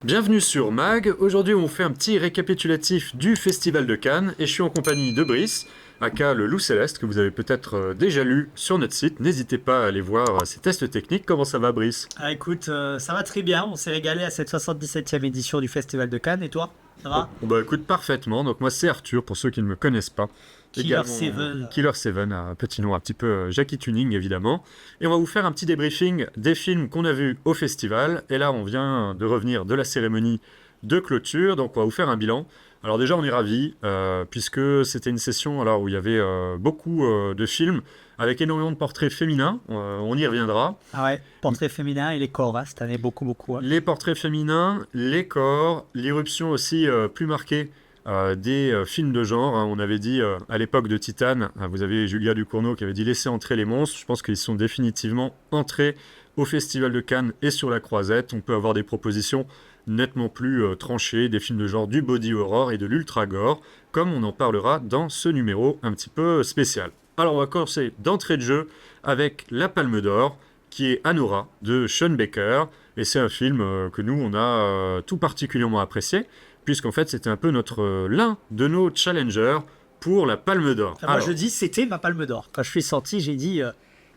Bienvenue sur MAG, aujourd'hui on fait un petit récapitulatif du Festival de Cannes et je suis en compagnie de Brice, aka le Loup Céleste, que vous avez peut-être déjà lu sur notre site. N'hésitez pas à aller voir ces tests techniques. Comment ça va, Brice? Ah écoute, ça va très bien, on s'est régalé à cette 77e édition du Festival de Cannes, et toi? Ça va? Bon bah écoute, parfaitement. Donc moi c'est Arthur, pour ceux qui ne me connaissent pas. Killer Également, 7. Killer 7, un petit nom un petit peu Jackie Tuning évidemment. Et on va vous faire un petit débriefing des films qu'on a vus au festival. Et là on vient de revenir de la cérémonie de clôture, donc on va vous faire un bilan. Alors déjà on est ravis, puisque c'était une session alors, où il y avait beaucoup de films, avec énormément de portraits féminins, on y reviendra. Ah ouais, portrait féminin et les corps, hein, cette année, beaucoup. Hein. Les portraits féminins, les corps, l'irruption aussi plus marquée des films de genre. Hein. On avait dit à l'époque de Titane, vous avez Julia Ducournau qui avait dit laisser entrer les monstres. Je pense qu'ils sont définitivement entrés au Festival de Cannes et sur la Croisette. On peut avoir des propositions nettement plus tranchées, des films de genre du body horror et de l'ultra gore, comme on en parlera dans ce numéro un petit peu spécial. Alors on va commencer d'entrée de jeu avec La Palme d'Or, qui est Anora de Sean Baker, et c'est un film que nous on a tout particulièrement apprécié, puisqu'en fait c'était un peu l'un de nos challengers pour la Palme d'Or. Enfin, moi je dis c'était ma palme d'or. Quand je suis sorti, j'ai dit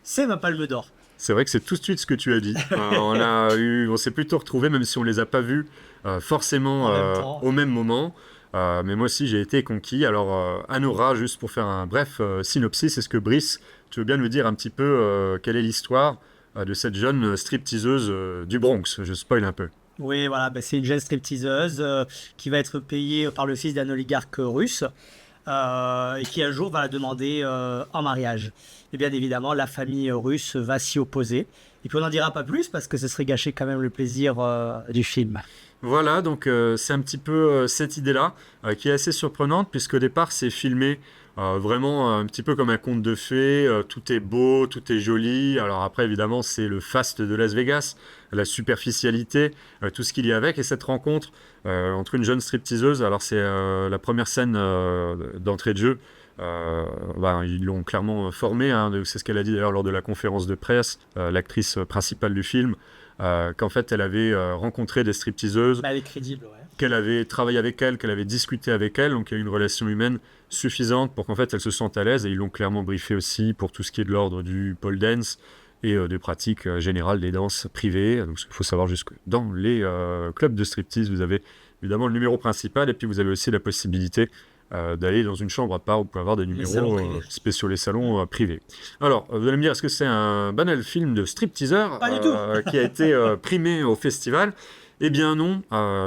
c'est ma palme d'or. C'est vrai que c'est tout de suite ce que tu as dit. On s'est plutôt retrouvés, même si on les a pas vus forcément au même moment. Mais moi aussi j'ai été conquis. Alors Anora, juste pour faire un bref synopsis, est-ce que Brice, tu veux bien nous dire un petit peu quelle est l'histoire de cette jeune stripteaseuse du Bronx? Je spoil un peu. Oui, voilà, bah, c'est une jeune stripteaseuse qui va être payée par le fils d'un oligarque russe et qui un jour va la demander en mariage. Et bien évidemment, la famille russe va s'y opposer. Et puis on n'en dira pas plus parce que ce serait gâcher quand même le plaisir du film. Voilà, donc c'est un petit peu cette idée-là qui est assez surprenante, puisqu'au départ c'est filmé vraiment un petit peu comme un conte de fées, tout est beau, tout est joli. Alors après évidemment c'est le faste de Las Vegas, la superficialité, tout ce qu'il y a avec, et cette rencontre entre une jeune stripteaseuse, alors c'est la première scène d'entrée de jeu. Ils l'ont clairement formée, hein, c'est ce qu'elle a dit d'ailleurs lors de la conférence de presse, l'actrice principale du film, qu'en fait elle avait rencontré des stripteaseuses, Bah, elle est crédible, ouais. qu'elle avait travaillé avec elles, qu'elle avait discuté avec elles, donc il y a une relation humaine suffisante pour qu'en fait elles se sentent à l'aise, et ils l'ont clairement briefé aussi pour tout ce qui est de l'ordre du pole dance et des pratiques générales des danses privées. Donc il faut savoir juste que dans les clubs de striptease, vous avez évidemment le numéro principal, et puis vous avez aussi la possibilité d'aller dans une chambre à part où vous pouvez avoir des numéros spéciaux, les salons privés. Alors, vous allez me dire, est-ce que c'est un banal film de stripteaser Pas du tout. qui a été primé au festival? Eh bien non,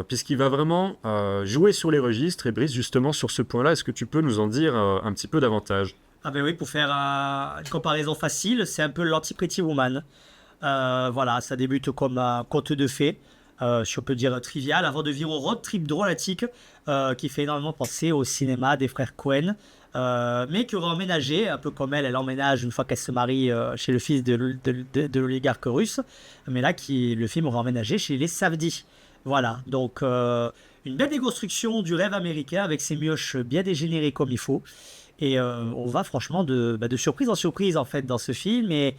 puisqu'il va vraiment jouer sur les registres. Et Brice, justement, sur ce point-là, est-ce que tu peux nous en dire un petit peu davantage? Ah ben oui, pour faire une comparaison facile, c'est un peu l'anti-Pretty Woman. Voilà, ça débute comme un conte de fées, si on peut dire trivial, avant de virer au road trip drôlatique qui fait énormément penser au cinéma des frères Coen, mais qui aurait emménagé, un peu comme elle emménage une fois qu'elle se marie chez le fils de l'oligarque russe, mais là, le film aurait emménagé chez les Safdie. Voilà, donc une belle déconstruction du rêve américain avec ses mioches bien dégénérées comme il faut. Et on va franchement de surprise en surprise en fait dans ce film, et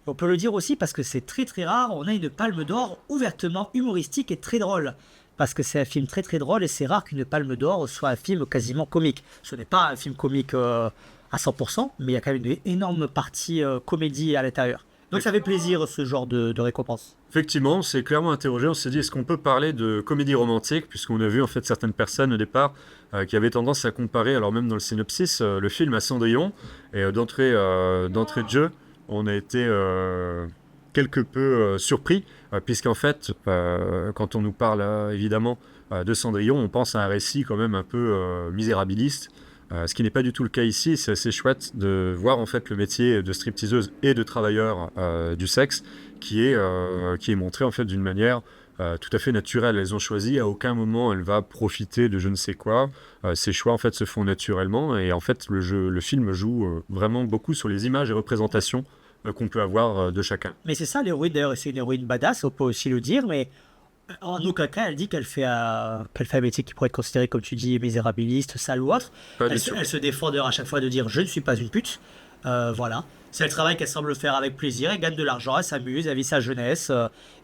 on peut le dire aussi parce que c'est très très rare, on a une palme d'or ouvertement humoristique et très drôle. Parce que c'est un film très très drôle, et c'est rare qu'une palme d'or soit un film quasiment comique. Ce n'est pas un film comique à 100%, mais il y a quand même une énorme partie comédie à l'intérieur. Donc ça fait plaisir ce genre de récompense. Effectivement, c'est clairement interrogé. On s'est dit, est-ce qu'on peut parler de comédie romantique, puisqu'on a vu en fait certaines personnes au départ qui avaient tendance à comparer, alors même dans le synopsis, le film à Cendrillon. Et d'entrée de jeu, on a été quelque peu surpris, puisqu'en fait, quand on nous parle évidemment de Cendrillon, on pense à un récit quand même un peu misérabiliste. Ce qui n'est pas du tout le cas ici. C'est assez chouette de voir en fait le métier de stripteaseuse et de travailleur du sexe qui est montré en fait d'une manière tout à fait naturelle. Elles ont choisi, à aucun moment elle va profiter de je ne sais quoi. Ces choix en fait se font naturellement, et en fait le film joue vraiment beaucoup sur les images et représentations qu'on peut avoir de chacun. Mais c'est ça l'héroïne, d'ailleurs, c'est une héroïne badass, on peut aussi le dire, mais en aucun cas elle dit qu'elle fait un métier qui pourrait être considéré, comme tu dis, misérabiliste, sale ou autre. Pas Elle, du tout. elle se défend d'ailleurs à chaque fois de dire je ne suis pas une pute. Voilà. C'est le travail qu'elle semble faire avec plaisir. Elle gagne de l'argent, elle s'amuse, elle vit sa jeunesse.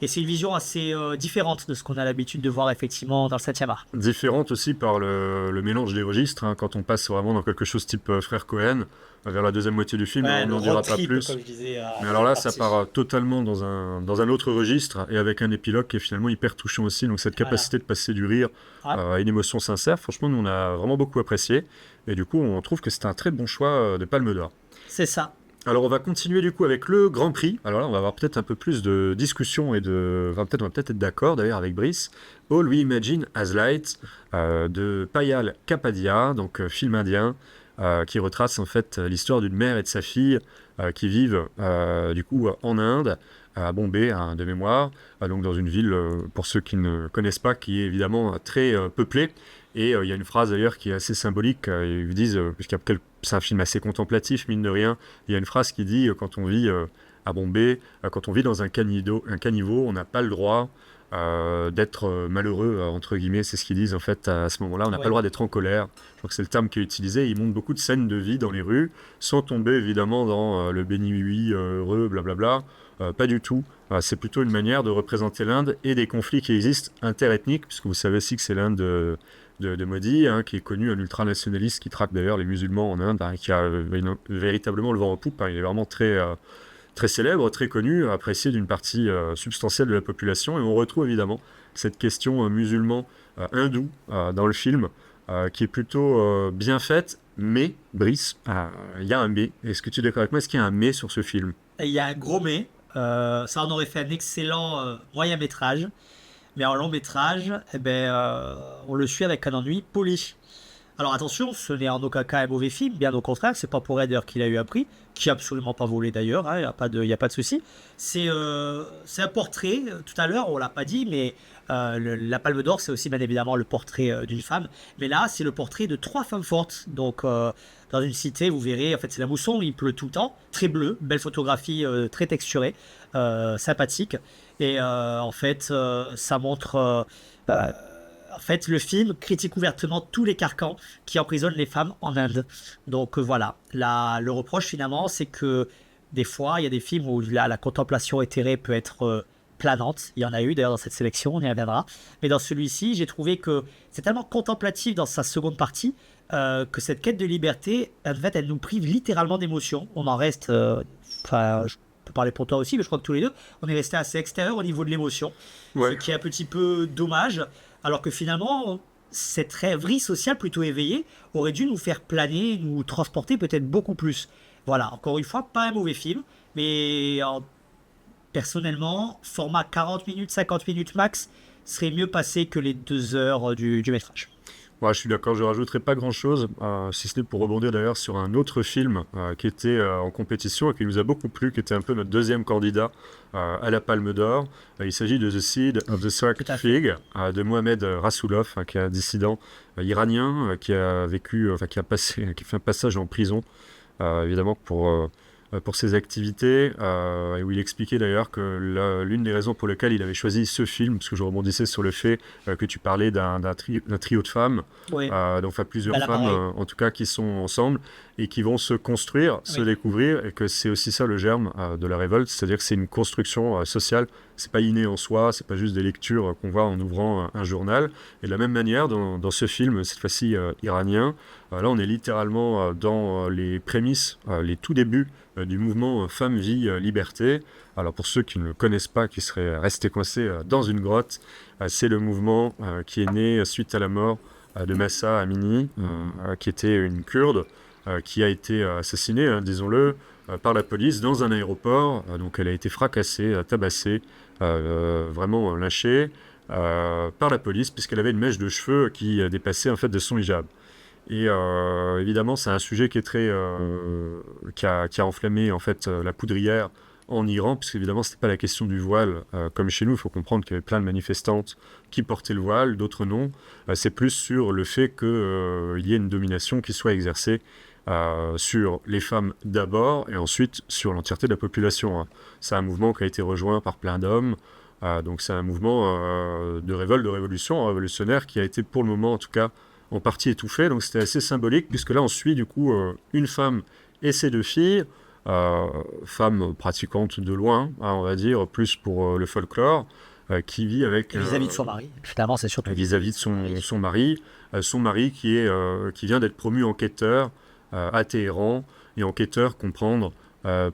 Et c'est une vision assez différente de ce qu'on a l'habitude de voir effectivement dans le 7e art. Différente aussi par le mélange des registres, hein, quand on passe vraiment dans quelque chose type Frère Cohen, vers la deuxième moitié du film, Ouais, on le n'en road dira pas trip, plus. comme je disais, Mais en alors première là, ça partie. part totalement dans un autre registre et avec un épilogue qui est finalement hyper touchant aussi. Donc cette Voilà. capacité de passer du rire Ouais, à une émotion sincère, franchement, nous on a vraiment beaucoup apprécié. Et du coup, on trouve que c'est un très bon choix de Palme d'Or. c'est ça. Alors on va continuer du coup avec le Grand Prix. Alors là, on va avoir peut-être un peu plus de discussion et on va peut-être être d'accord d'ailleurs avec Brice. All We Imagine as Light de Payal Kapadia, donc film indien, qui retrace en fait l'histoire d'une mère et de sa fille qui vivent du coup en Inde, à Bombay, hein, de mémoire, donc dans une ville, pour ceux qui ne connaissent pas, qui est évidemment très peuplée. Et il y a une phrase d'ailleurs qui est assez symbolique. Ils disent, c'est un film assez contemplatif, mine de rien. Il y a une phrase qui dit quand on vit à Bombay, quand on vit dans un caniveau, on n'a pas le droit d'être malheureux, entre guillemets. C'est ce qu'ils disent en fait à ce moment-là. On n'a pas le Oui. droit d'être en colère. Je crois que c'est le terme qui est utilisé. Ils montrent beaucoup de scènes de vie dans les rues, sans tomber évidemment dans le béni oui, heureux, blablabla. Pas du tout. C'est plutôt une manière de représenter l'Inde et des conflits qui existent interethniques, puisque vous savez aussi que c'est l'Inde de Modi, hein, qui est connu, un ultranationaliste qui traque d'ailleurs les musulmans en Inde, hein, qui a véritablement le vent en poupe. Hein. Il est vraiment très célèbre, très connu, apprécié d'une partie substantielle de la population. Et on retrouve évidemment cette question musulman-hindou dans le film, qui est plutôt bien faite. Mais, Brice, il y a un mais. Est-ce que tu es d'accord avec moi? Est-ce qu'il y a un mais sur ce film? Et il y a un gros mais. Ça en aurait fait un excellent moyen métrage. Mais en long métrage, eh ben, on le suit avec un ennui poli. Alors attention, ce n'est en aucun cas un mauvais film, bien au contraire, c'est pas pour Raider qu'il a eu un prix, qui a absolument pas volé d'ailleurs, il n'y a y a pas de souci. C'est un portrait, tout à l'heure on l'a pas dit, mais la Palme d'Or c'est aussi bien évidemment le portrait d'une femme, mais là c'est le portrait de trois femmes fortes. Donc dans une cité, vous verrez, en fait c'est la mousson, il pleut tout le temps, très bleu, belle photographie, très texturée, sympathique, et en fait ça montre... euh, en fait, le film critique ouvertement tous les carcans qui emprisonnent les femmes en Inde. Donc voilà, le reproche finalement, c'est que des fois, il y a des films où la contemplation éthérée peut être planante. Il y en a eu d'ailleurs dans cette sélection, on y reviendra. Mais dans celui-ci, j'ai trouvé que c'est tellement contemplatif dans sa seconde partie que cette quête de liberté, en fait, elle nous prive littéralement d'émotion. On en reste, enfin, je peux parler pour toi aussi, mais je crois que tous les deux, on est resté assez extérieur au niveau de l'émotion, ce Ouais. qui est un petit peu dommage. Alors que finalement, cette rêverie sociale plutôt éveillée aurait dû nous faire planer, nous transporter peut-être beaucoup plus. Voilà, encore une fois, pas un mauvais film, mais personnellement, format 40 minutes, 50 minutes max serait mieux passé que les 2 heures du métrage. Ouais, je suis d'accord, je rajouterai pas grand-chose, si ce n'est pour rebondir d'ailleurs sur un autre film qui était en compétition et qui nous a beaucoup plu, qui était un peu notre deuxième candidat à la Palme d'Or. Il s'agit de The Seed of the Tout Sark à fait. Fig de Mohamed Rasoulov, qui est un dissident iranien qui a vécu, qui a passé, qui a fait un passage en prison, évidemment pour ses activités, et où il expliquait d'ailleurs que l'une des raisons pour lesquelles il avait choisi ce film, parce que je rebondissais sur le fait que tu parlais d'un trio de femmes, Oui, donc enfin, plusieurs bah là femmes pareil. en tout cas qui sont ensemble et qui vont se construire, se Oui, découvrir, et que c'est aussi ça le germe de la révolte, c'est-à-dire que c'est une construction sociale, c'est pas inné en soi, c'est pas juste des lectures qu'on voit en ouvrant un journal. Et de la même manière, dans ce film, cette fois-ci iranien, là on est littéralement dans les prémices, les tout débuts du mouvement Femmes, Vie, Liberté. Alors pour ceux qui ne le connaissent pas, qui seraient restés coincés dans une grotte, c'est le mouvement qui est né suite à la mort de Massa Amini, qui était une Kurde, qui a été assassinée, hein, disons-le, par la police dans un aéroport. Donc elle a été fracassée, tabassée, vraiment lynchée par la police, puisqu'elle avait une mèche de cheveux qui dépassait en fait de son hijab. Et évidemment, c'est un sujet qui est qui a enflammé en fait la poudrière en Iran, puisque évidemment, c'était pas la question du voile comme chez nous. Il faut comprendre qu'il y avait plein de manifestantes qui portaient le voile, d'autres non. C'est plus sur le fait qu'il y ait une domination qui soit exercée sur les femmes d'abord et ensuite sur l'entièreté de la population. Hein. C'est un mouvement qui a été rejoint par plein d'hommes. Donc c'est un mouvement de révolte, de révolution, révolutionnaire qui a été pour le moment en tout cas en partie étouffé. Donc c'était assez symbolique puisque là on suit du coup une femme et ses deux filles, femme pratiquante de loin, hein, on va dire, plus pour le folklore, qui vit avec... Vis-à-vis de son mari. Finalement, c'est surtout vis-à-vis de son mari qui vient d'être promu enquêteur à Téhéran, et enquêteur comprendre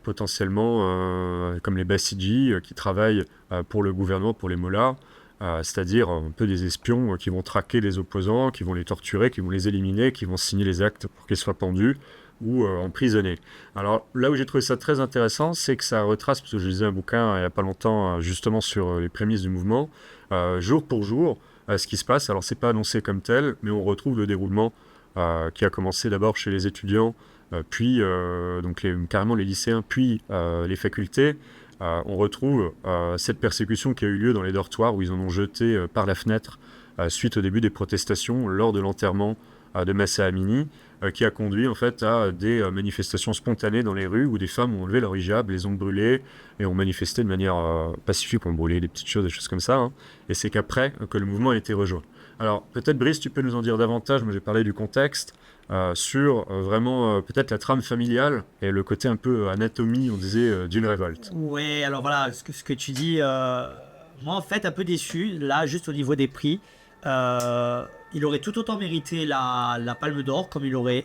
potentiellement comme les Basiji qui travaillent pour le gouvernement, pour les mollahs, c'est-à-dire un peu des espions qui vont traquer les opposants, qui vont les torturer, qui vont les éliminer, qui vont signer les actes pour qu'ils soient pendus ou emprisonnés. Alors là où j'ai trouvé ça très intéressant, c'est que ça retrace, parce que je lisais un bouquin il n'y a pas longtemps justement sur les prémices du mouvement, jour pour jour, ce qui se passe. Alors c'est pas annoncé comme tel, mais on retrouve le déroulement qui a commencé d'abord chez les étudiants, puis donc carrément les lycéens, puis les facultés. On retrouve cette persécution qui a eu lieu dans les dortoirs où ils en ont jeté par la fenêtre suite au début des protestations lors de l'enterrement de Mahsa Amini, qui a conduit en fait à des manifestations spontanées dans les rues où des femmes ont levé leur hijab, les ont brûlés et ont manifesté de manière pacifique, ont brûlé des petites choses, des choses comme ça. Hein. Et c'est qu'après que le mouvement a été rejoint. Alors peut-être Brice, tu peux nous en dire davantage. Moi j'ai parlé du contexte sur vraiment peut-être la trame familiale et le côté un peu anatomie, on disait, d'une révolte. Ouais, alors voilà, ce que tu dis, moi en fait un peu déçu, là juste au niveau des prix, il aurait tout autant mérité la Palme d'Or, comme il aurait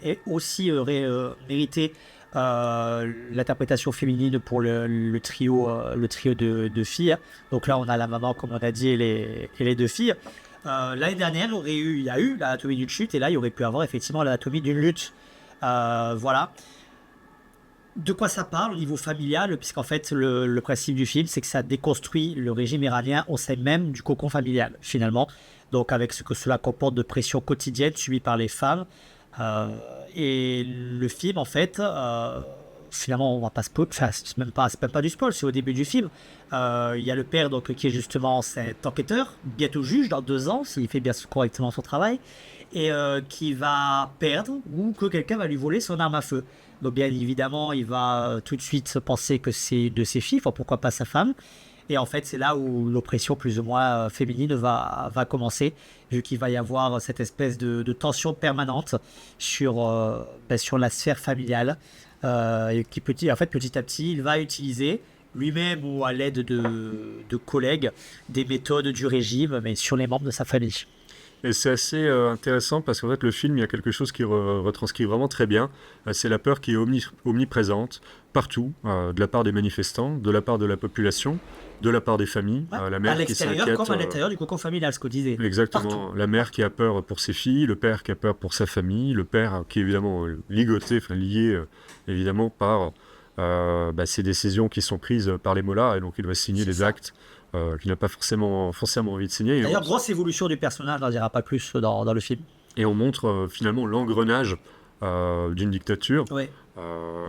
mérité l'interprétation féminine pour le trio, de filles. Donc là on a la maman comme on a dit et les deux filles. L'année dernière il y a eu l'anatomie d'une chute et là il y aurait pu avoir effectivement l'anatomie d'une lutte. Voilà. De quoi ça parle au niveau familial, puisqu'en fait le principe du film c'est que ça déconstruit le régime iranien au sein même du cocon familial finalement, donc avec ce que cela comporte de pression quotidienne subie par les femmes. Et le film en fait, finalement on va pas spoiler, enfin c'est même pas du spoil, c'est au début du film. Il y a le père donc qui est justement cet enquêteur, bientôt juge dans 2 ans s'il fait bien correctement son travail, et qui va perdre ou que quelqu'un va lui voler son arme à feu. Donc bien évidemment, il va tout de suite penser que c'est une de ses filles, enfin, pourquoi pas sa femme. Et en fait, c'est là où l'oppression plus ou moins féminine va commencer, vu qu'il va y avoir cette espèce de tension permanente sur la sphère familiale, et qui petit à petit, il va utiliser lui-même ou à l'aide de collègues des méthodes du régime, mais sur les membres de sa famille. Et c'est assez intéressant parce qu'en fait, le film, il y a quelque chose qui retranscrit vraiment très bien. C'est la peur qui est omniprésente partout, de la part des manifestants, de la part de la population, de la part des familles. Ouais, La à mère qui l'extérieur s'inquiète. comme à l'intérieur du cocon familial, ce qu'on disait. Exactement. Partout. La mère qui a peur pour ses filles, le père qui a peur pour sa famille, le père qui est évidemment ligoté, enfin lié évidemment par ces décisions qui sont prises par les mollahs, et donc il doit signer C'est des ça. actes qu'il n'a pas forcément envie de signer. D'ailleurs, grosse évolution du personnage, on n'en dira pas plus dans le film. Et on montre finalement l'engrenage d'une dictature. Ouais.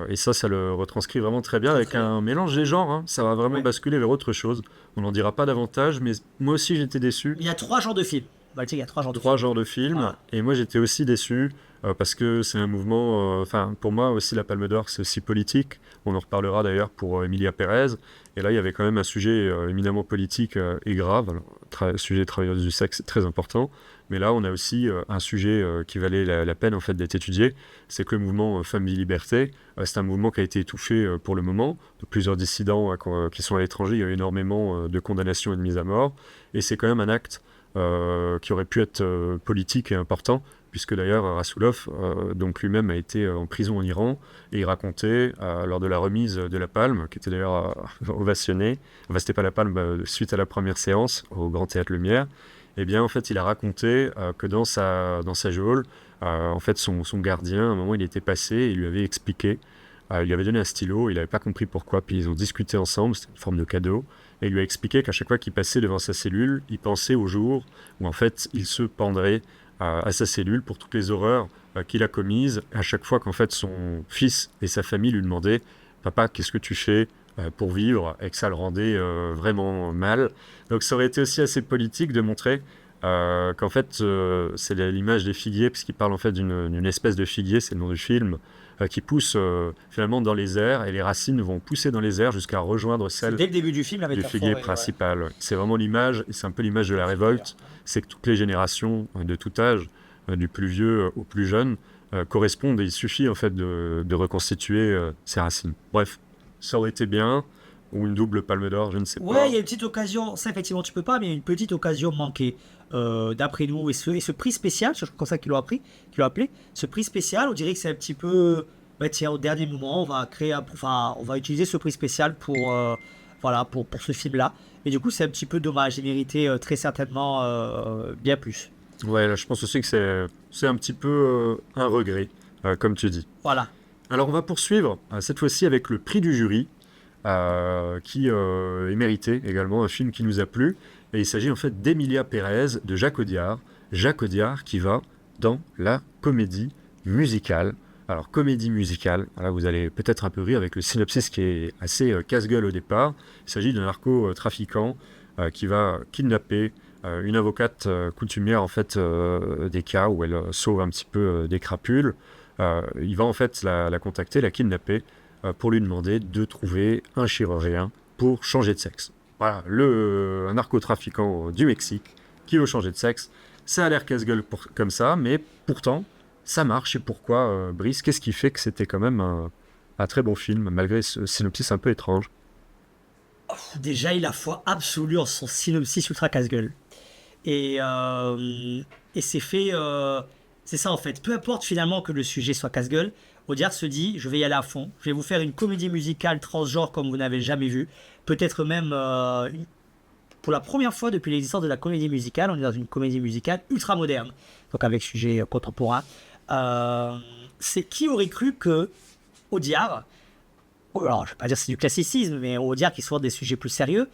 Et ça le retranscrit vraiment très bien avec Très bien. un mélange des genres. Hein. Ça va vraiment Ouais. basculer vers autre chose. On n'en dira pas davantage, mais moi aussi j'étais déçu. Il y a 3 genres de films. Baltic, il y a 3 genres de Trois films. genres de films. Voilà. Et moi j'étais aussi déçu parce que c'est un mouvement. Enfin, pour moi aussi, la Palme d'Or, c'est aussi politique. On en reparlera d'ailleurs pour Emilia Pérez. Et là, il y avait quand même un sujet éminemment politique et grave. Alors, sujet des travailleurs du sexe, c'est très important. Mais là, on a aussi un sujet qui valait la peine en fait d'être étudié. C'est que le mouvement Femmes, Vie, Liberté, c'est un mouvement qui a été étouffé pour le moment. De plusieurs dissidents qui sont à l'étranger, il y a eu énormément de condamnations et de mises à mort. Et c'est quand même un acte qui aurait pu être politique et important, puisque d'ailleurs Rasoulov, donc lui-même a été en prison en Iran, et il racontait lors de la remise de la Palme, qui était d'ailleurs ovationnée, enfin c'était pas la Palme, suite à la première séance au Grand Théâtre Lumière, eh bien en fait il a raconté que dans sa geôle, en fait son gardien, à un moment il était passé et il lui avait expliqué, il lui avait donné un stylo, il n'avait pas compris pourquoi, puis ils ont discuté ensemble, c'était une forme de cadeau, et il lui a expliqué qu'à chaque fois qu'il passait devant sa cellule, il pensait au jour où en fait il se pendrait à sa cellule pour toutes les horreurs qu'il a commises, à chaque fois qu'en fait son fils et sa famille lui demandaient « Papa, qu'est-ce que tu fais pour vivre ?» et que ça le rendait vraiment mal. Donc ça aurait été aussi assez politique de montrer qu'en fait c'est l'image des figuiers, puisqu'il parle en fait d'une espèce de figuier, c'est le nom du film, qui pousse finalement dans les airs, et les racines vont pousser dans les airs jusqu'à rejoindre celles Dès le début du film, la du métaphore. figuier Ouais. principal. C'est vraiment l'image, et c'est un peu l'image de la révolte, c'est que toutes les générations de tout âge, du plus vieux au plus jeune, correspondent et il suffit en fait de reconstituer ses racines. Bref, ça aurait été bien, ou une double palme d'or, je ne sais Ouais, pas. il y a une petite occasion, ça effectivement tu peux pas, mais il y a une petite occasion manquée d'après nous. Et ce prix spécial, c'est comme ça qu'ils l'ont appelé, ce prix spécial, on dirait que c'est un petit peu, bah, tiens, au dernier moment, on va utiliser ce prix spécial voilà, pour ce film-là. Et du coup, c'est un petit peu dommage, il méritait très certainement bien plus. Ouais, là, je pense aussi que c'est un petit peu un regret, comme tu dis. Voilà. Alors on va poursuivre, cette fois-ci avec le prix du jury, qui est mérité également, un film qui nous a plu. Et il s'agit en fait d'Emilia Pérez de Jacques Audiard. Jacques Audiard qui va dans la comédie musicale. Alors comédie musicale, là vous allez peut-être un peu rire avec le synopsis qui est assez casse-gueule au départ. Il s'agit d'un narcotrafiquant qui va kidnapper une avocate coutumière en fait des cas où elle sauve un petit peu des crapules. Il va en fait la contacter, la kidnapper pour lui demander de trouver un chirurgien pour changer de sexe. Voilà, un narcotrafiquant du Mexique qui veut changer de sexe. Ça a l'air casse-gueule comme ça, mais pourtant, ça marche. Et pourquoi, Brice, qu'est-ce qui fait que c'était quand même un très bon film, malgré ce synopsis un peu étrange? Déjà, il a foi absolue en son synopsis ultra casse-gueule. Et c'est fait. C'est ça en fait. Peu importe finalement que le sujet soit casse-gueule, Audiard se dit je vais y aller à fond. Je vais vous faire une comédie musicale transgenre comme vous n'avez jamais vu. Peut-être même pour la première fois depuis l'existence de la comédie musicale, on est dans une comédie musicale ultra moderne. Donc avec sujet contemporain. C'est qui aurait cru que Audiard, alors je vais pas dire que c'est du classicisme, mais Audiard qui soit des sujets plus sérieux,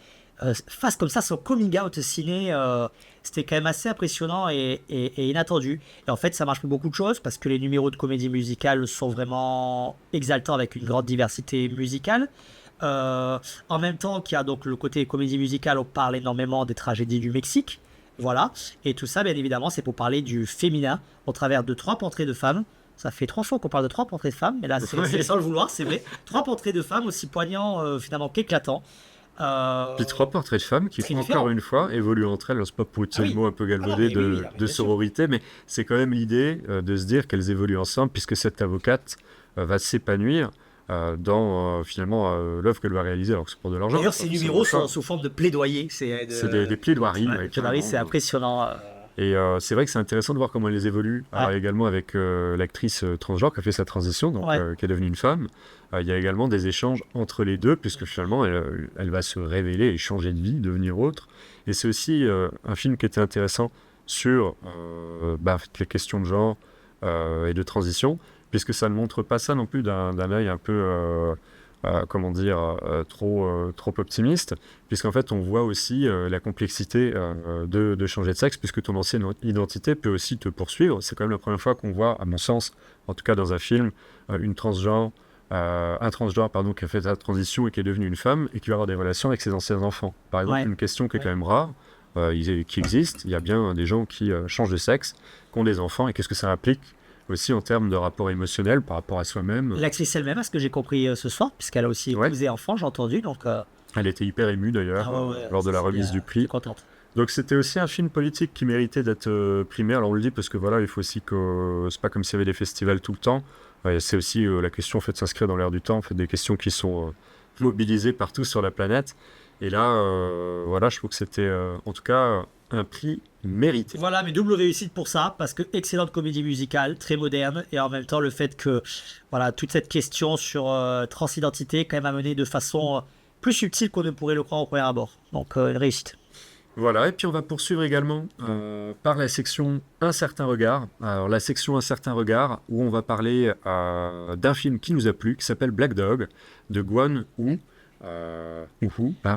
fasse comme ça son coming out ciné, c'était quand même assez impressionnant et inattendu. Et en fait, ça marche pour beaucoup de choses parce que les numéros de comédie musicale sont vraiment exaltants avec une grande diversité musicale. En même temps qu'il y a donc le côté comédie musicale, on parle énormément des tragédies du Mexique. Voilà. Et tout ça, bien évidemment, c'est pour parler du féminin au travers de 3 portraits de femmes. Ça fait 3 fois qu'on parle de 3 portraits de femmes, mais là, c'est sans le vouloir, c'est vrai. 3 portraits de femmes aussi poignants, finalement, qu'éclatants. Puis 3 portraits de femmes qui, Très encore différents. une fois, évoluent entre elles. Alors, c'est pas pour utiliser Ah le oui. mot un peu Ah non, galvaudé mais oui, de bien sûr. sororité, mais c'est quand même l'idée de se dire qu'elles évoluent ensemble, puisque cette avocate va s'épanouir dans finalement l'œuvre qu'elle va réaliser, alors que c'est pour de l'argent. D'ailleurs, ces numéros sont sous forme de plaidoyer. C'est des plaidoiries. Ouais, Ouais, plaidoirie, c'est carrément. impressionnant. Et c'est vrai que c'est intéressant de voir comment elles évoluent. Alors Ouais. également avec l'actrice transgenre qui a fait sa transition, donc Ouais. qui est devenue une femme. Il y a également des échanges entre les deux, puisque finalement elle va se révéler et changer de vie, devenir autre. Et c'est aussi un film qui était intéressant sur les questions de genre et de transition, puisque ça ne montre pas ça non plus d'un œil un peu comment dire, trop optimiste, puisqu'en fait on voit aussi la complexité de changer de sexe, puisque ton ancienne identité peut aussi te poursuivre. C'est quand même la première fois qu'on voit, à mon sens, en tout cas dans un film, un transgenre pardon, qui a fait sa transition et qui est devenu une femme et qui va avoir des relations avec ses anciens enfants. Par exemple, Ouais. une question qui est Ouais. quand même rare, qui existe, il y a bien des gens qui changent de sexe, qui ont des enfants, et qu'est-ce que ça implique aussi en termes de rapport émotionnel par rapport à soi-même. L'actrice elle-même, à ce que j'ai compris ce soir, puisqu'elle a aussi Ouais. épousé enfant, j'ai entendu. Donc, Elle était hyper émue d'ailleurs lors de la remise du je prix. suis contente. Donc c'était aussi un film politique qui méritait d'être primé. Alors on le dit parce que voilà, il faut aussi que c'est pas comme s'il y avait des festivals tout le temps. C'est aussi la question en fait de s'inscrire dans l'air du temps, en fait, des questions qui sont mobilisées partout sur la planète. Et là, voilà, je trouve que c'était en tout cas un prix mérité. Voilà, mais double réussite pour ça, parce que excellente comédie musicale, très moderne, et en même temps le fait que voilà, toute cette question sur transidentité est quand même amenée de façon plus subtile qu'on ne pourrait le croire au premier abord. Donc une réussite. Voilà, et puis on va poursuivre également par la section Un certain regard. Alors la section Un certain regard, où on va parler d'un film qui nous a plu, qui s'appelle Black Dog, de Guan Wu,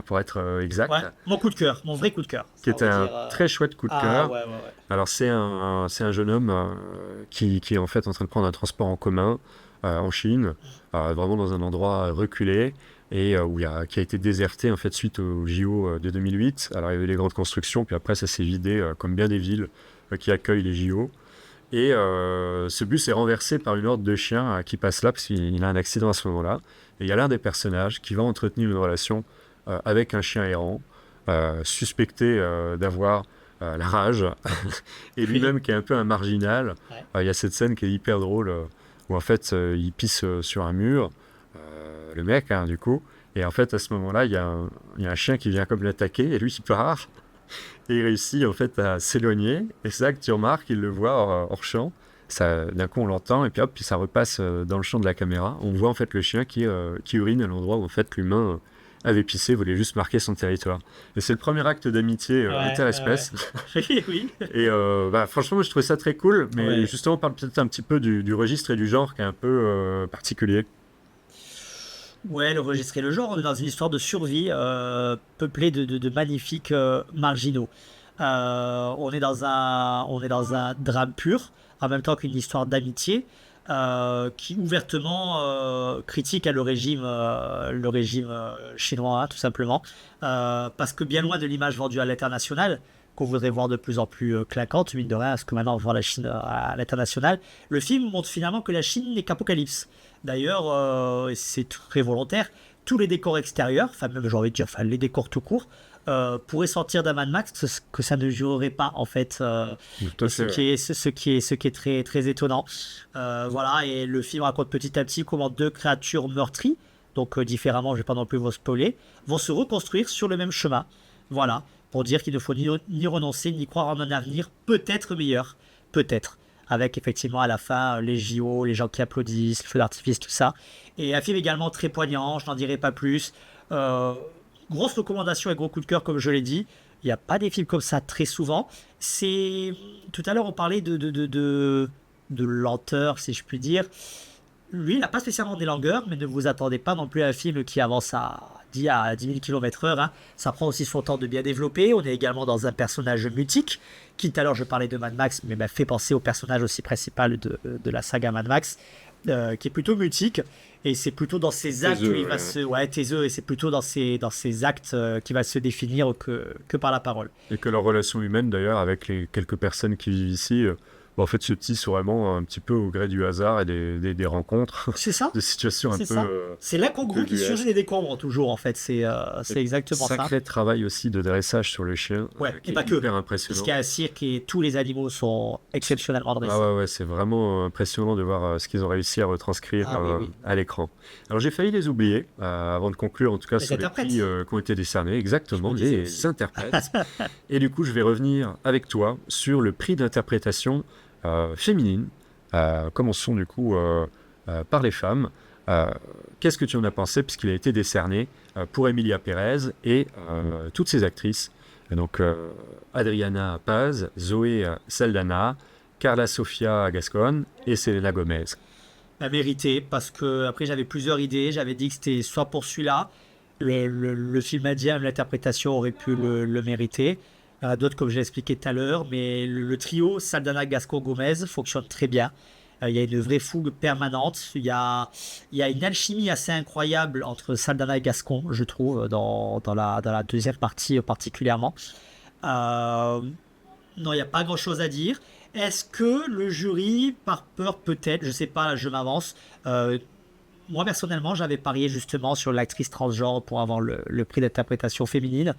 pour être exact, Ouais, mon coup de cœur, mon vrai coup de cœur. qui était un très chouette coup de cœur. Ouais. Alors c'est un jeune homme qui est en fait en train de prendre un transport en commun en Chine, vraiment dans un endroit reculé, et qui a été déserté en fait suite au JO de 2008. Alors il y avait les grandes constructions, puis après ça s'est vidé comme bien des villes qui accueillent les JO. Et ce bus est renversé par une horde de chiens qui passe là, parce qu'il a un accident à ce moment-là. Et il y a l'un des personnages qui va entretenir une relation avec un chien errant, suspecté d'avoir la rage, et lui-même qui est un peu un marginal. Ouais. Il y a cette scène qui est hyper drôle, où en fait il pisse sur un mur, le mec, hein, du coup, et en fait à ce moment-là il y a un chien qui vient comme l'attaquer, et lui il part, et il réussit en fait à s'éloigner, et c'est là que tu remarques, il le voit hors champ. Ça, d'un coup on l'entend et puis hop, puis ça repasse dans le champ de la caméra. On voit en fait le chien qui urine à l'endroit où en fait l'humain avait pissé, voulait juste marquer son territoire. Et c'est le premier acte d'amitié interespèce. Ouais. Oui. Et franchement, moi, je trouvais ça très cool, mais Ouais. justement, on parle peut-être un petit peu du registre et du genre qui est un peu particulier. Ouais, le registre et le genre, on est dans une histoire de survie peuplée de magnifiques marginaux. On est dans un drame pur, en même temps qu'une histoire d'amitié qui ouvertement critique le régime chinois, hein, tout simplement. Parce que bien loin de l'image vendue à l'international, qu'on voudrait voir de plus en plus claquante, mine de rien, parce que maintenant on voit la Chine à l'international, le film montre finalement que la Chine n'est qu'apocalypse. D'ailleurs, et c'est très volontaire, tous les décors extérieurs, enfin même j'ai envie de dire, enfin les décors tout court, pourraient sortir d'un Mad Max que ça ne jurerait pas en fait. Tout à Et ce fait, ouais. qui est, ce qui est très, très étonnant. Voilà, et le film raconte petit à petit comment deux créatures meurtries, donc différemment, je ne vais pas non plus vous spoiler, vont se reconstruire sur le même chemin. Voilà, pour dire qu'il ne faut ni renoncer, ni croire en un avenir peut-être meilleur. Peut-être. Avec effectivement à la fin les JO, les gens qui applaudissent, le feu d'artifice, tout ça. Et un film également très poignant, je n'en dirai pas plus. Euh, Grosse recommandation et gros coup de cœur, comme je l'ai dit. Il n'y a pas des films comme ça très souvent. C'est Tout à l'heure on parlait de lenteur, si je puis dire. Lui, il n'a pas spécialement des longueurs, mais ne vous attendez pas non plus à un film qui avance à 10 000 km/h. Hein. Ça prend aussi son temps de bien développer. On est également dans un personnage mutique, qui tout à l'heure je parlais de Mad Max, mais m'a fait penser au personnage aussi principal de la saga Mad Max, qui est plutôt mutique. Et c'est plutôt dans ses actes où Taiseux, il va ouais. se. Ouais, taiseux, et c'est plutôt dans ses actes qu'il va se définir que par la parole. Et que leur relation humaine, d'ailleurs, avec les quelques personnes qui vivent ici, en fait, se tisse vraiment un petit peu au gré du hasard et des rencontres, C'est ça, de situations un c'est peu ça. C'est l'incongru qui surgit ubuesques. des décombres, toujours, en fait. Et C'est exactement ça. sacré travail aussi de dressage sur le chien, Ouais, qui et est pas que. hyper Parce impressionnant. qu'il y a un cirque et tous les animaux sont exceptionnellement Ah dressés. ouais, ouais, c'est vraiment impressionnant de voir ce qu'ils ont réussi à retranscrire Ah oui, oui. à l'écran. Alors j'ai failli les oublier, avant de conclure en tout cas Les sur les interprètes. prix qui ont été décernés, Je me exactement, disais les aussi. interprètes. Et du coup, je vais revenir avec toi sur le prix d'interprétation féminine. Commençons du coup par les femmes. Euh, Qu'est-ce que tu en as pensé puisqu'il a été décerné pour Emilia Pérez et toutes ses actrices? Et donc Adriana Paz, Zoé Saldana, Carla Sofia Gascon et Selena Gomez. La vérité, parce que après j'avais plusieurs idées. J'avais dit que c'était soit pour celui-là, le film indien, l'interprétation aurait pu le mériter. Il y en a d'autres, comme je l'ai expliqué tout à l'heure, mais le trio Saldana, Gasco, Gomez fonctionne très bien. Il y a une vraie fougue permanente. Il y a une alchimie assez incroyable entre Saldana et Gascon, je trouve, dans la deuxième partie particulièrement. Euh, non, il n'y a pas grand-chose à dire. Est-ce que le jury, par peur peut-être, je sais pas, là, je m'avance, moi personnellement j'avais parié justement sur l'actrice transgenre pour avoir le prix d'interprétation féminine,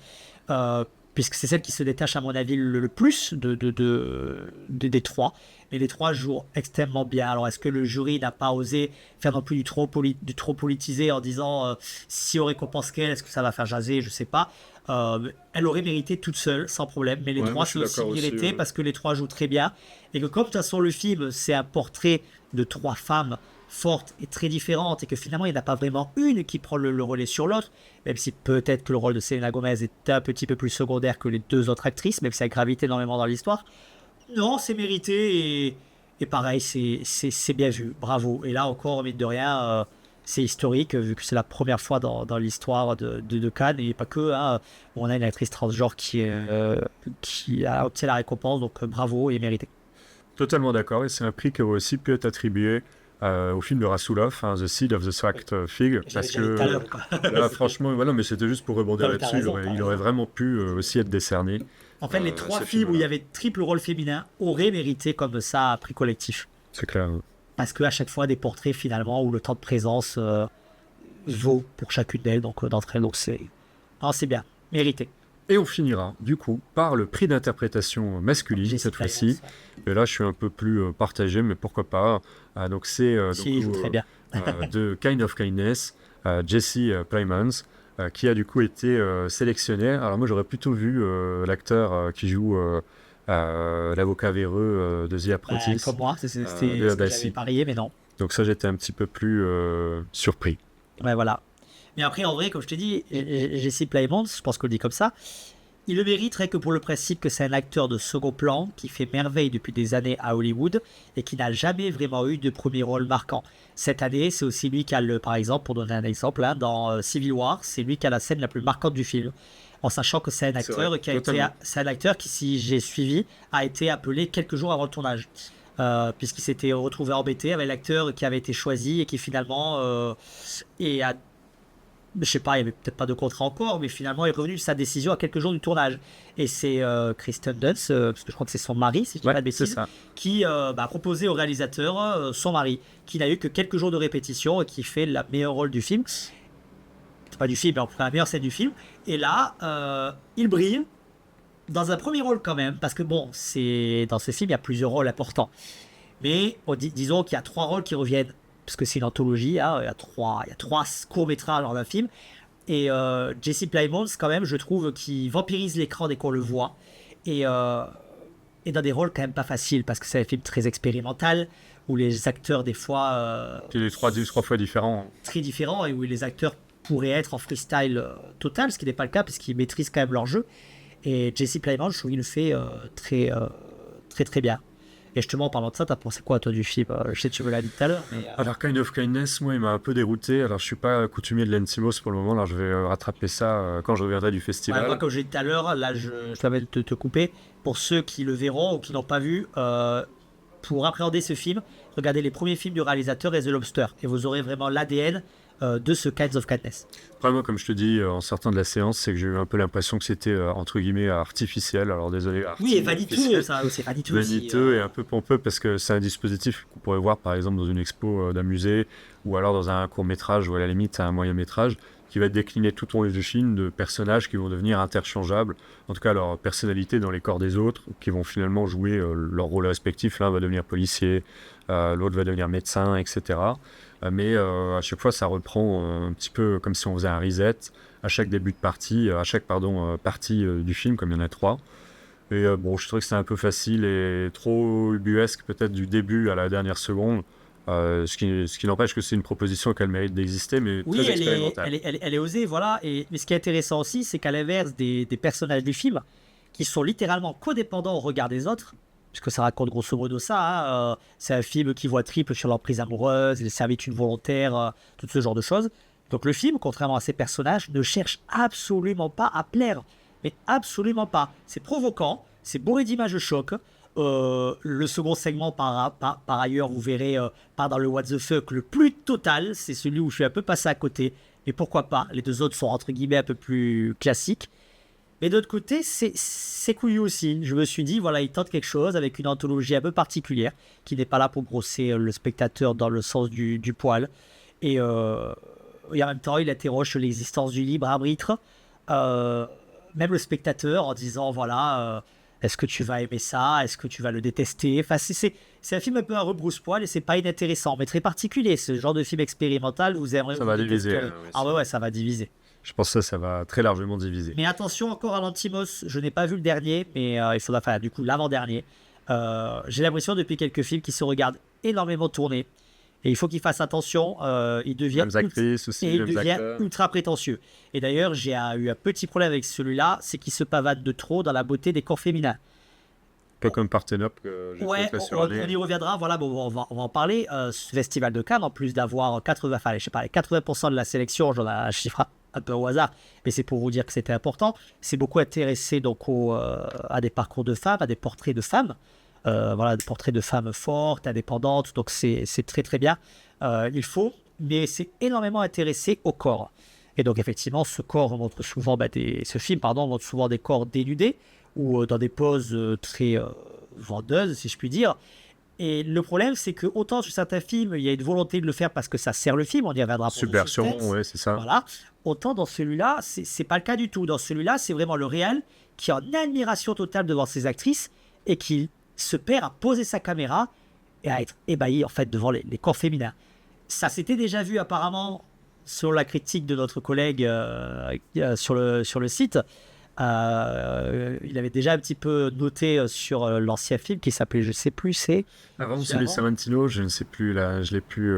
euh, puisque c'est celle qui se détache à mon avis le plus des trois. Mais les trois jouent extrêmement bien. Alors est-ce que le jury n'a pas osé faire non plus du trop politisé en disant si on récompense qu'elle, est-ce que ça va faire jaser? Je sais pas. Elle aurait mérité toute seule, sans problème. Mais les Ouais, moi trois je suis c'est aussi d'accord aussi. mérité parce que les trois jouent très bien. Et que comme de toute façon le film c'est un portrait de trois femmes fortes et très différentes et que finalement il n'y en a pas vraiment une qui prend le relais sur l'autre, même si peut-être que le rôle de Selena Gomez est un petit peu plus secondaire que les deux autres actrices, même si elle gravite énormément dans l'histoire. Non, c'est mérité et pareil, c'est bien vu, bravo. Et là encore, mine de rien, c'est historique vu que c'est la première fois dans l'histoire de Cannes et pas que, hein, où on a une actrice transgenre qui a obtenu la récompense, donc bravo et mérité. Totalement d'accord, et c'est un prix qui aurait aussi pu être attribué au film de Rassoulov, hein, The Seed of the Swacked Fig, J'avais parce déjà dit tout à que l'heure, quoi. là, franchement, voilà, mais c'était juste pour rebondir Non, mais t'as là-dessus, raison, t'as il aurait raison. vraiment pu aussi être décerné, En fait, les trois ce films où il y film-là. avait triple rôle féminin auraient mérité comme ça un prix collectif. C'est clair. Parce qu'à chaque fois, des portraits finalement où le temps de présence vaut pour chacune d'elles, donc d'entre elles. Donc c'est. Non, c'est bien, mérité. Et on finira, du coup, par le prix d'interprétation masculine, Jesse cette Plemons, fois-ci. Et là, je suis un peu plus partagé, mais pourquoi pas. Donc, c'est si, il joue très bien. de Kind of Kindness, Jesse Plemons, qui a du coup été sélectionné. Alors, moi, j'aurais plutôt vu l'acteur qui joue l'avocat véreux de The Apprentice, Comme moi, c'était de ce que j'avais Abbasi. parié, mais non. Donc, ça, j'étais un petit peu plus surpris. Ouais, voilà. Mais après, en vrai, comme je t'ai dit, Jesse Plemons, je pense qu'on le dit comme ça, il le mériterait que pour le principe que c'est un acteur de second plan qui fait merveille depuis des années à Hollywood et qui n'a jamais vraiment eu de premier rôle marquant. Cette année, c'est aussi lui qui a par exemple, pour donner un exemple, hein, dans Civil War, c'est lui qui a la scène la plus marquante du film. En sachant que c'est un C'est vrai, acteur totalement. c'est un acteur qui, si j'ai suivi, a été appelé quelques jours avant le tournage. Puisqu'il s'était retrouvé embêté avec l'acteur qui avait été choisi et qui finalement et a je sais pas, il n'y avait peut-être pas de contrat encore, mais finalement il est revenu de sa décision à quelques jours du tournage. Et c'est Kristen Dunst, parce que je crois que c'est son mari, si je dis Ouais, pas de c'est bêtises, ça. qui a proposé au réalisateur son mari, qui n'a eu que quelques jours de répétition et qui fait la meilleure rôle du film. C'est pas du film, mais en tout cas la meilleure scène du film. Et là, il brille dans un premier rôle quand même, parce que bon, dans ce film il y a plusieurs rôles importants. Mais disons qu'il y a 3 rôles qui reviennent, parce que c'est une anthologie, hein, il y a trois courts-métrages dans un film. Et Jesse Plemons, quand même, je trouve qu'il vampirise l'écran dès qu'on le voit. Et, euh, et dans des rôles quand même pas faciles, parce que c'est un film très expérimental, où les acteurs, des fois, C'est les trois fois différents. très différents, et où les acteurs pourraient être en freestyle total, ce qui n'est pas le cas, parce qu'ils maîtrisent quand même leur jeu. Et Jesse Plemons, je trouve qu'il le fait très très bien. Et justement, en parlant de ça, t'as pensé quoi, toi, du film? Je sais que tu me l'as dit tout à l'heure, mais... Alors, Kind of Kindness, moi, il m'a un peu dérouté. Alors, je suis pas coutumier de l'Ensimos pour le moment. Alors, je vais rattraper ça quand je reviendrai du Ouais, festival. moi, comme j'ai dit tout à l'heure, là, je vais te couper. Pour ceux qui le verront ou qui n'ont pas vu, pour appréhender ce film, regardez les premiers films du réalisateur et The Lobster. Et vous aurez vraiment l'ADN de ce Kinds of Kindness. Après, moi, comme je te dis, en sortant de la séance, c'est que j'ai eu un peu l'impression que c'était, entre guillemets, artificiel. Alors, désolé, Oui, et vaniteux, artificiel. ça, c'est vaniteux aussi. Vaniteux et un peu pompeux parce que c'est un dispositif qu'on pourrait voir, par exemple, dans une expo d'un musée ou alors dans un court-métrage ou à la limite un moyen-métrage qui va être décliné tout au long du film de personnages qui vont devenir interchangeables, en tout cas leur personnalité dans les corps des autres, qui vont finalement jouer leur rôle respectif. L'un va devenir policier, l'autre va devenir médecin, etc. Mais à chaque fois, ça reprend un petit peu comme si on faisait un reset à chaque début de partie, à chaque partie du film, comme il y en a 3. Et bon, je trouvais que c'était un peu facile et trop ubuesque, peut-être du début à la dernière seconde. Ce qui n'empêche que c'est une proposition qui a le mérite d'exister, mais Oui, très expérimentale. elle est osée, voilà. Mais ce qui est intéressant aussi, c'est qu'à l'inverse des personnages du film, qui sont littéralement codépendants au regard des autres, puisque ça raconte grosso modo ça, hein, c'est un film qui voit triple sur l'emprise amoureuse, les servitudes volontaires, tout ce genre de choses. Donc le film, contrairement à ces personnages, ne cherche absolument pas à plaire. Mais absolument pas. C'est provoquant, c'est bourré d'images de choc. Le second segment, par ailleurs, vous verrez, part dans le what the fuck le plus total. C'est celui où je suis un peu passé à côté. Mais pourquoi pas? Les deux autres sont entre guillemets un peu plus classiques. Mais d'autre côté, c'est couillu aussi. Je me suis dit, voilà, il tente quelque chose avec une anthologie un peu particulière, qui n'est pas là pour grosser le spectateur dans le sens du poil. Et en même temps, il interroge sur l'existence du libre arbitre. Même le spectateur en disant, voilà, est-ce que tu vas aimer ça? Est-ce que tu vas le détester? Enfin, c'est un film un peu à rebrousse-poil et c'est pas inintéressant, mais très particulier. Ce genre de film expérimental, vous aimerez... Ça vous va détesterez. diviser. Ah ouais, ça va diviser. Je pense que ça va très largement diviser. Mais attention encore à l'Antimos, je n'ai pas vu le dernier, mais il faudra faire du coup l'avant-dernier. J'ai l'impression depuis quelques films qu'ils se regardent énormément tourner. Et il faut qu'ils fassent attention, il devient, Mêmes actrices aussi, et il mêmes devient acteurs. ultra prétentieux. Et d'ailleurs, j'ai eu un petit problème avec celui-là, c'est qu'il se pavane de trop dans la beauté des corps féminins. Un peu comme Parthénope que j'ai Ouais, trouvé très on suranné. y reviendra. Voilà, bon, on va en parler. Ce festival de Cannes, en plus d'avoir 80, enfin, je sais pas, les 80% de la sélection, j'en ai un chiffre un peu au hasard, mais c'est pour vous dire que c'était important. C'est beaucoup intéressé donc à des parcours de femmes, à des portraits de femmes. Voilà, des portraits de femmes fortes, indépendantes. Donc c'est très très bien. Il faut, mais c'est énormément intéressé au corps. Et donc effectivement, ce film, pardon, montre souvent des corps dénudés ou dans des poses très vendeuses, si je puis dire. Et le problème, c'est que autant sur certains films, il y a une volonté de le faire parce que ça sert le film, on y reviendra pour le Subversion, suspense. ouais, c'est ça. Voilà. Autant dans celui-là, c'est pas le cas du tout. Dans celui-là, c'est vraiment le réel qui est en admiration totale devant ses actrices et qui se perd à poser sa caméra et à être ébahi en fait devant les corps féminins. Ça s'était déjà vu apparemment sur la critique de notre collègue sur le site. Il avait déjà un petit peu noté sur l'ancien film qui s'appelait, je sais plus, c'est... Avant celui de Tarantino, je ne sais plus, là, je l'ai plus...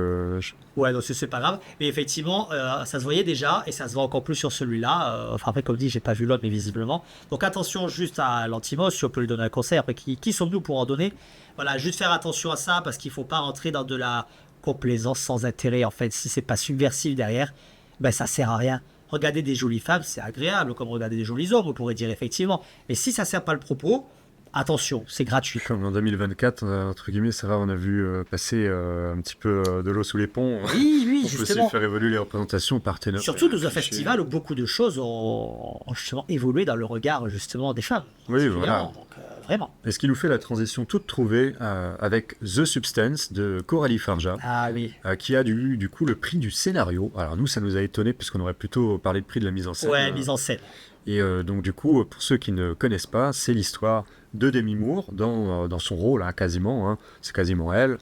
Ouais, donc c'est pas grave. Mais effectivement, ça se voyait déjà et ça se voit encore plus sur celui-là. Enfin, après, comme dit, j'ai pas vu l'autre, mais visiblement. Donc attention juste à l'Antimos, si on peut lui donner un conseil. Après, qui sommes-nous pour en donner? Voilà, juste faire attention à ça parce qu'il faut pas rentrer dans de la complaisance sans intérêt. En fait, si c'est pas subversif derrière, ben ça sert à rien. Regarder des jolies femmes, c'est agréable, comme regarder des jolis hommes, on pourrait dire effectivement. Mais si ça sert pas le propos, attention, c'est gratuit. Comme en 2024, entre guillemets, ça va, on a vu passer un petit peu de l'eau sous les ponts. Oui, On peut justement. aussi faire évoluer les représentations par ténor. Surtout dans un festival où beaucoup de choses ont justement évolué dans le regard justement des femmes. Oui, voilà. Donc, vraiment. Et ce qui nous fait la transition toute trouvée avec The Substance de Coralie Farja, Ah oui. qui a du coup le prix du scénario. Alors nous, ça nous a étonné puisqu'on aurait plutôt parlé de prix de la mise en scène. Ouais, mise en scène. Et donc du coup, pour ceux qui ne connaissent pas, c'est l'histoire de Demi Moore dans son rôle, hein, quasiment. Hein, c'est quasiment elle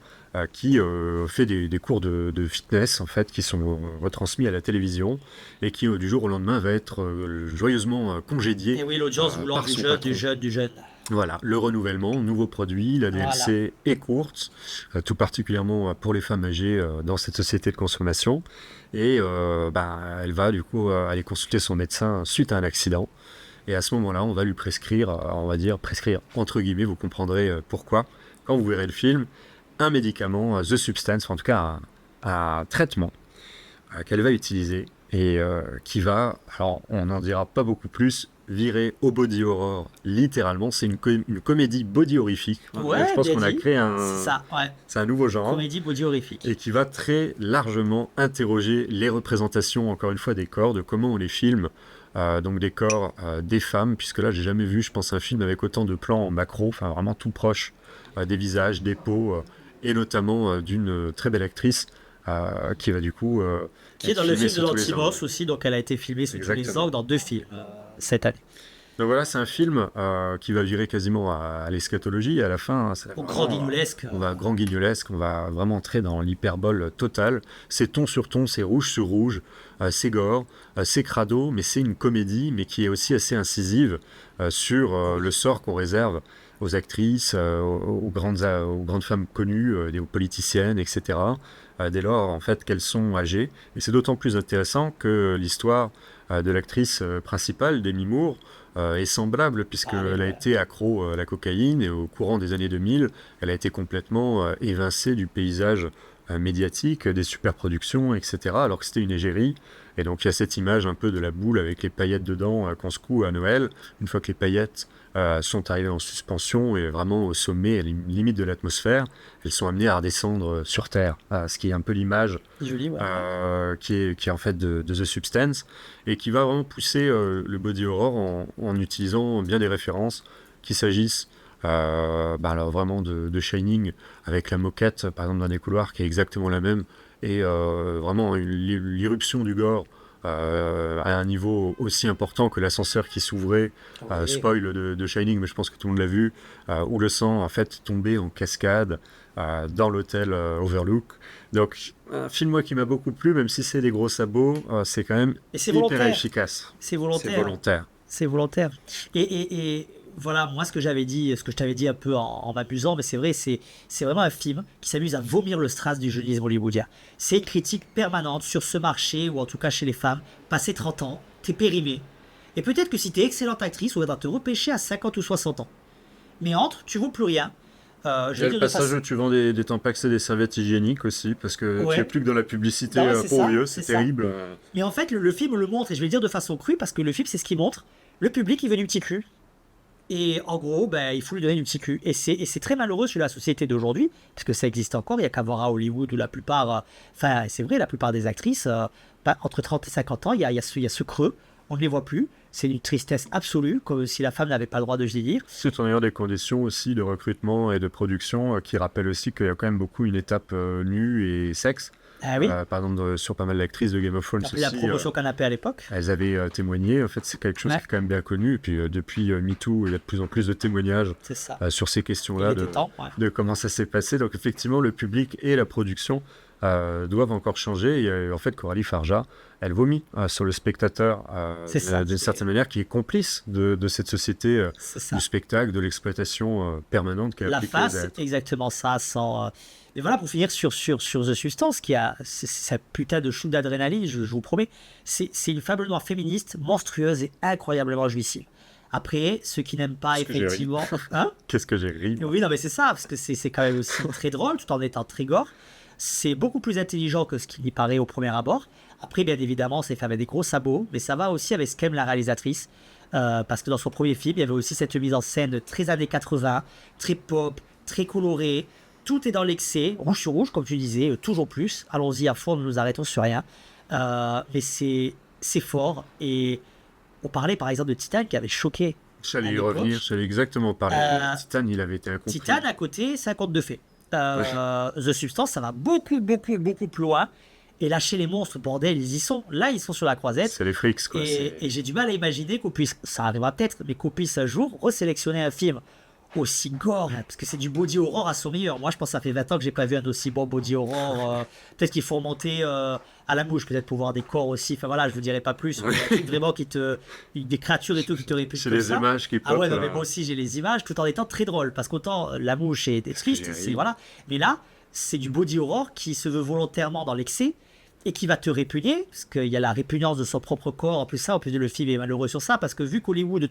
qui fait des cours de fitness en fait, qui sont retransmis à la télévision et qui du jour au lendemain va être joyeusement congédiée. Et oui, l'audience voulant par du son jeune, patron. du jeune. Voilà, le renouvellement, nouveau produit, la DLC est courte, tout particulièrement pour les femmes âgées dans cette société de consommation. Et elle va du coup aller consulter son médecin suite à un accident. Et à ce moment-là, on va lui prescrire, on va dire prescrire entre guillemets, vous comprendrez pourquoi, quand vous verrez le film, un médicament, The Substance, en tout cas un traitement qu'elle va utiliser et qui va, alors on n'en dira pas beaucoup plus, virer au body horror, littéralement. C'est une comédie body horrifique. Ouais, je pense bien qu'on a dit. créé C'est ça, ouais. c'est un nouveau genre. Comédie body horrifique. Et qui va très largement interroger les représentations, encore une fois, des corps, de comment on les filme. Donc des corps des femmes, puisque là, j'ai jamais vu, je pense, un film avec autant de plans en macro, enfin vraiment tout proche, des visages, des peaux, et notamment d'une très belle actrice qui va du coup... Qui est dans le filmée film de sous tous les angles. l'Antimos aussi, donc elle a été filmée sous tous les Exactement. angles dans 2 films cette année. Donc voilà, c'est un film qui va virer quasiment à l'eschatologie à la fin. Hein, Au grand guignolesque. On va grand guignolesque, on va vraiment entrer dans l'hyperbole totale. C'est ton sur ton, c'est rouge sur rouge, c'est gore, c'est crado, mais c'est une comédie, mais qui est aussi assez incisive sur le sort qu'on réserve aux actrices, aux grandes femmes connues, aux politiciennes, etc. Dès lors, en fait, qu'elles sont âgées. Et c'est d'autant plus intéressant que l'histoire de l'actrice principale, Demi Moore, est semblable puisqu'elle a été accro à la cocaïne et au courant des années 2000, elle a été complètement évincée du paysage médiatique, des superproductions, etc. alors que c'était une égérie. Et donc il y a cette image un peu de la boule avec les paillettes dedans qu'on secoue à Noël. Une fois que les paillettes sont arrivées en suspension et vraiment au sommet, à la limite de l'atmosphère, elles sont amenées à redescendre sur Terre. Ce qui est un peu l'image Joli, ouais. qui est en fait de The Substance et qui va vraiment pousser le body horror en utilisant bien des références, qu'il s'agisse alors vraiment de Shining avec la moquette par exemple dans des couloirs qui est exactement la même et vraiment l'irruption du gore à un niveau aussi important que l'ascenseur qui s'ouvrait, spoil de Shining, mais je pense que tout le monde l'a vu, où le sang en fait tombait en cascade dans l'hôtel Overlook. Donc un film moi qui m'a beaucoup plu, même si c'est des gros sabots, c'est quand même Et c'est hyper volontaire. efficace. C'est volontaire. C'est volontaire. C'est volontaire. Et voilà, moi, ce que je t'avais dit un peu en m'amusant, mais c'est vrai, c'est vraiment un film qui s'amuse à vomir le strass du jeunisme hollywoodien. C'est une critique permanente sur ce marché, ou en tout cas chez les femmes. Passé 30 ans, t'es périmé. Et peut-être que si t'es excellente actrice, on va te repêcher à 50 ou 60 ans. Mais entre, tu vaux plus rien. Il y a le passage où tu vends des Tampax et des serviettes hygiéniques aussi, parce que Ouais. tu es plus que dans la publicité Bah ouais, c'est pour ça, vieux, c'est c'est ça. terrible. Mais en fait, le film le montre, et je vais le dire de façon crue, parce que le film, c'est ce qu'il montre. Le public, il veut du petit cul. Et en gros, il faut lui donner du petit cul. Et c'est très malheureux sur la société d'aujourd'hui, parce que ça existe encore. Il n'y a qu'à voir à Hollywood où la plupart, c'est vrai, la plupart des actrices, entre 30 et 50 ans, il y a ce creux. On ne les voit plus. c'est une tristesse absolue, comme si la femme n'avait pas le droit de vieillir. C'est en ayant des conditions aussi de recrutement et de production qui rappellent aussi qu'il y a quand même beaucoup une étape nue et sexe. Ah oui, Par exemple, sur pas mal d'actrices de Game of Thrones la aussi, promotion canapé à l'époque. elles avaient témoigné. En fait, c'est quelque chose Ouais. qui est quand même bien connu. Et puis, depuis MeToo, il y a de plus en plus de témoignages C'est ça. sur ces Il questions-là, était temps. Ouais. de comment ça s'est passé. Donc, effectivement, le public et la production doivent encore changer. Et en fait, Coralie Farja, elle vomit sur le spectateur C'est ça. d'une certaine manière, qui est complice de cette société C'est ça. du spectacle, de l'exploitation permanente qu'a La appliquée face, les c'est êtres. exactement ça. Sans, Mais voilà, pour finir sur The Substance, qui a sa putain de shoot d'adrénaline, je vous promets, c'est une fable noire féministe, monstrueuse et incroyablement jouissive. Après, ceux qui n'aiment pas, Qu'est-ce que j'ai ri. effectivement. Hein? Qu'est-ce que j'ai ri. Oui, non, mais c'est ça, parce que c'est quand même aussi très drôle, tout en étant très gore. C'est beaucoup plus intelligent que ce qu'il y paraît au premier abord. Après, bien évidemment, c'est fait avec des gros sabots, mais ça va aussi avec ce qu'aime la réalisatrice. Parce que dans son premier film, il y avait aussi cette mise en scène très années 80, très pop, très colorée. Tout est dans l'excès, rouge sur rouge, comme tu disais, toujours plus. Allons-y à fond, ne nous arrêtons sur rien. Mais c'est fort. Et on parlait par exemple de Titan qui avait choqué. J'allais À y l'époque, revenir, j'allais exactement parler. Titan, il avait été incompris. Titan à côté, c'est un conte de fées. The Substance, ça va beaucoup, beaucoup, beaucoup plus loin. Et lâcher les monstres, bordel, ils y sont. Là, ils sont sur la croisette. C'est les frics, quoi. Et j'ai du mal à imaginer qu'on puisse, ça arrivera peut-être, mais qu'on puisse un jour resélectionner un film aussi gore, parce que c'est du body horror à son meilleur. Moi, je pense que ça fait 20 ans que j'ai pas vu un aussi bon body horror. Peut-être qu'il faut remonter à la mouche, peut-être pour voir des corps aussi. Enfin voilà, je vous dirai pas plus. Mais un truc vraiment des créatures et tout qui te répètent C'est comme les ça. images qui Ah ouais, pop, non, mais moi aussi j'ai les images, tout en étant très drôle, parce qu'autant la mouche est triste, génial. c'est voilà. Mais là, c'est du body horror qui se veut volontairement dans l'excès et qui va te répugner, parce qu'il y a la répugnance de son propre corps. En plus ça, en plus le film est malheureux sur ça, parce que vu qu'Hollywood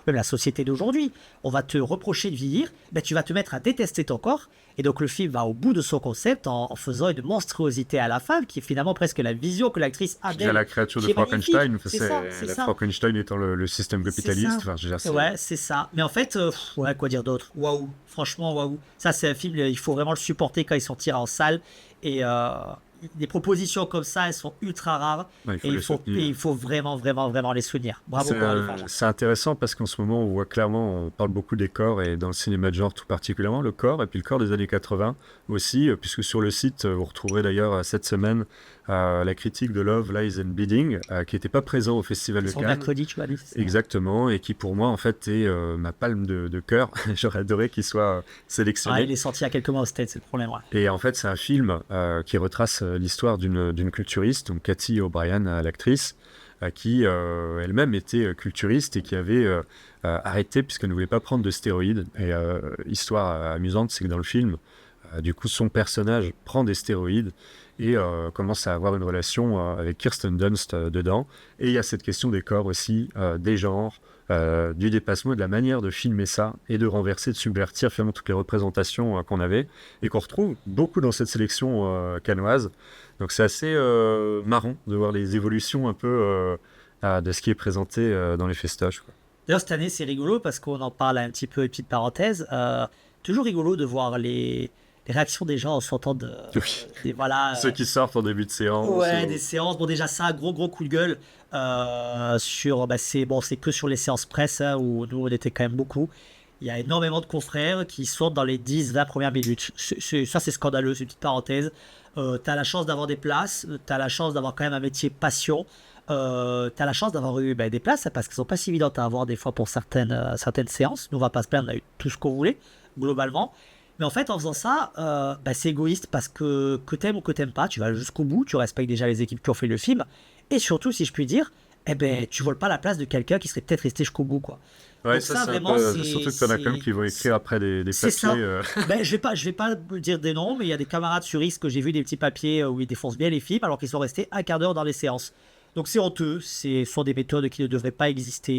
même la société d'aujourd'hui, on va te reprocher de vieillir, ben tu vas te mettre à détester ton corps, et donc le film va au bout de son concept en faisant une monstruosité à la fin, qui est finalement presque la vision que l'actrice a Il y a d'elle. la créature de qui est Frankenstein, magnifique. C'est ça, c'est la ça. Frankenstein étant le système capitaliste. ça. Enfin, je veux dire, c'est- Ouais, c'est ça. Mais en fait, ouais, quoi dire d'autre? Waouh, franchement, waouh. Ça, c'est un film, il faut vraiment le supporter quand il sortira en salle. Et des propositions comme ça, elles sont ultra rares. Ouais, il faut Et les soutenir. il faut vraiment, vraiment, vraiment les soutenir. Bravo, Coralie Farja. C'est intéressant parce qu'en ce moment, on voit clairement, on parle beaucoup des corps et dans le cinéma de genre tout particulièrement, le corps et puis le corps des années 80 aussi, puisque sur le site, vous retrouverez d'ailleurs cette semaine la critique de Love, Lies and Bleeding, qui n'était pas présent au Festival de Son Cannes. mercredi, tu m'as dit. c'est ça. Exactement, et qui pour moi en fait est ma palme de cœur. J'aurais adoré qu'il soit sélectionné. Ah, il est sorti il y a quelques mois au States, c'est le problème. Ouais. Et en fait, c'est un film qui retrace l'histoire d'une culturiste, donc Cathy O'Brien, l'actrice, qui elle-même était culturiste et qui avait arrêté puisqu'elle ne voulait pas prendre de stéroïdes. Et histoire amusante, c'est que dans le film, du coup, son personnage prend des stéroïdes et commence à avoir une relation avec Kirsten Dunst dedans. Et il y a cette question des corps aussi, des genres, du dépassement et de la manière de filmer ça et de renverser, de subvertir finalement toutes les représentations qu'on avait et qu'on retrouve beaucoup dans cette sélection cannoise. Donc c'est assez marrant de voir les évolutions un peu de ce qui est présenté dans les festoches, quoi. D'ailleurs, cette année, c'est rigolo parce qu'on en parle un petit peu, une petite parenthèse. Toujours rigolo de voir les réactions des gens en sortant de. Oui. Voilà. Ceux qui sortent en début de séance. Ouais, des séances. Bon, déjà, ça, gros coup de gueule. C'est que sur les séances presse, hein, où nous, on était quand même beaucoup. Il y a énormément de confrères qui sortent dans les 10-20 premières minutes. Ça, c'est scandaleux, c'est une petite parenthèse. T'as la chance d'avoir des places, t'as la chance d'avoir quand même un métier passion. T'as la chance d'avoir eu des places, parce qu'elles sont pas si évidentes à avoir des fois pour certaines séances. Nous, on va pas se plaindre, on a eu tout ce qu'on voulait, globalement. Mais en fait, en faisant ça, c'est égoïste parce que t'aimes ou que t'aimes pas, tu vas jusqu'au bout, tu respectes déjà les équipes qui ont fait le film. Et surtout, si je puis dire, tu voles pas la place de quelqu'un qui serait peut-être resté jusqu'au bout, quoi. Ouais, Donc ça, ça, c'est vraiment, un peu, c'est- surtout que t'en as quand même qui vont écrire après des c'est ça. papiers. Je vais pas dire des noms, mais il y a des camarades sur X que j'ai vu des petits papiers où ils défoncent bien les films alors qu'ils sont restés un quart d'heure dans les séances. Donc c'est honteux, ce sont des méthodes qui ne devraient pas exister.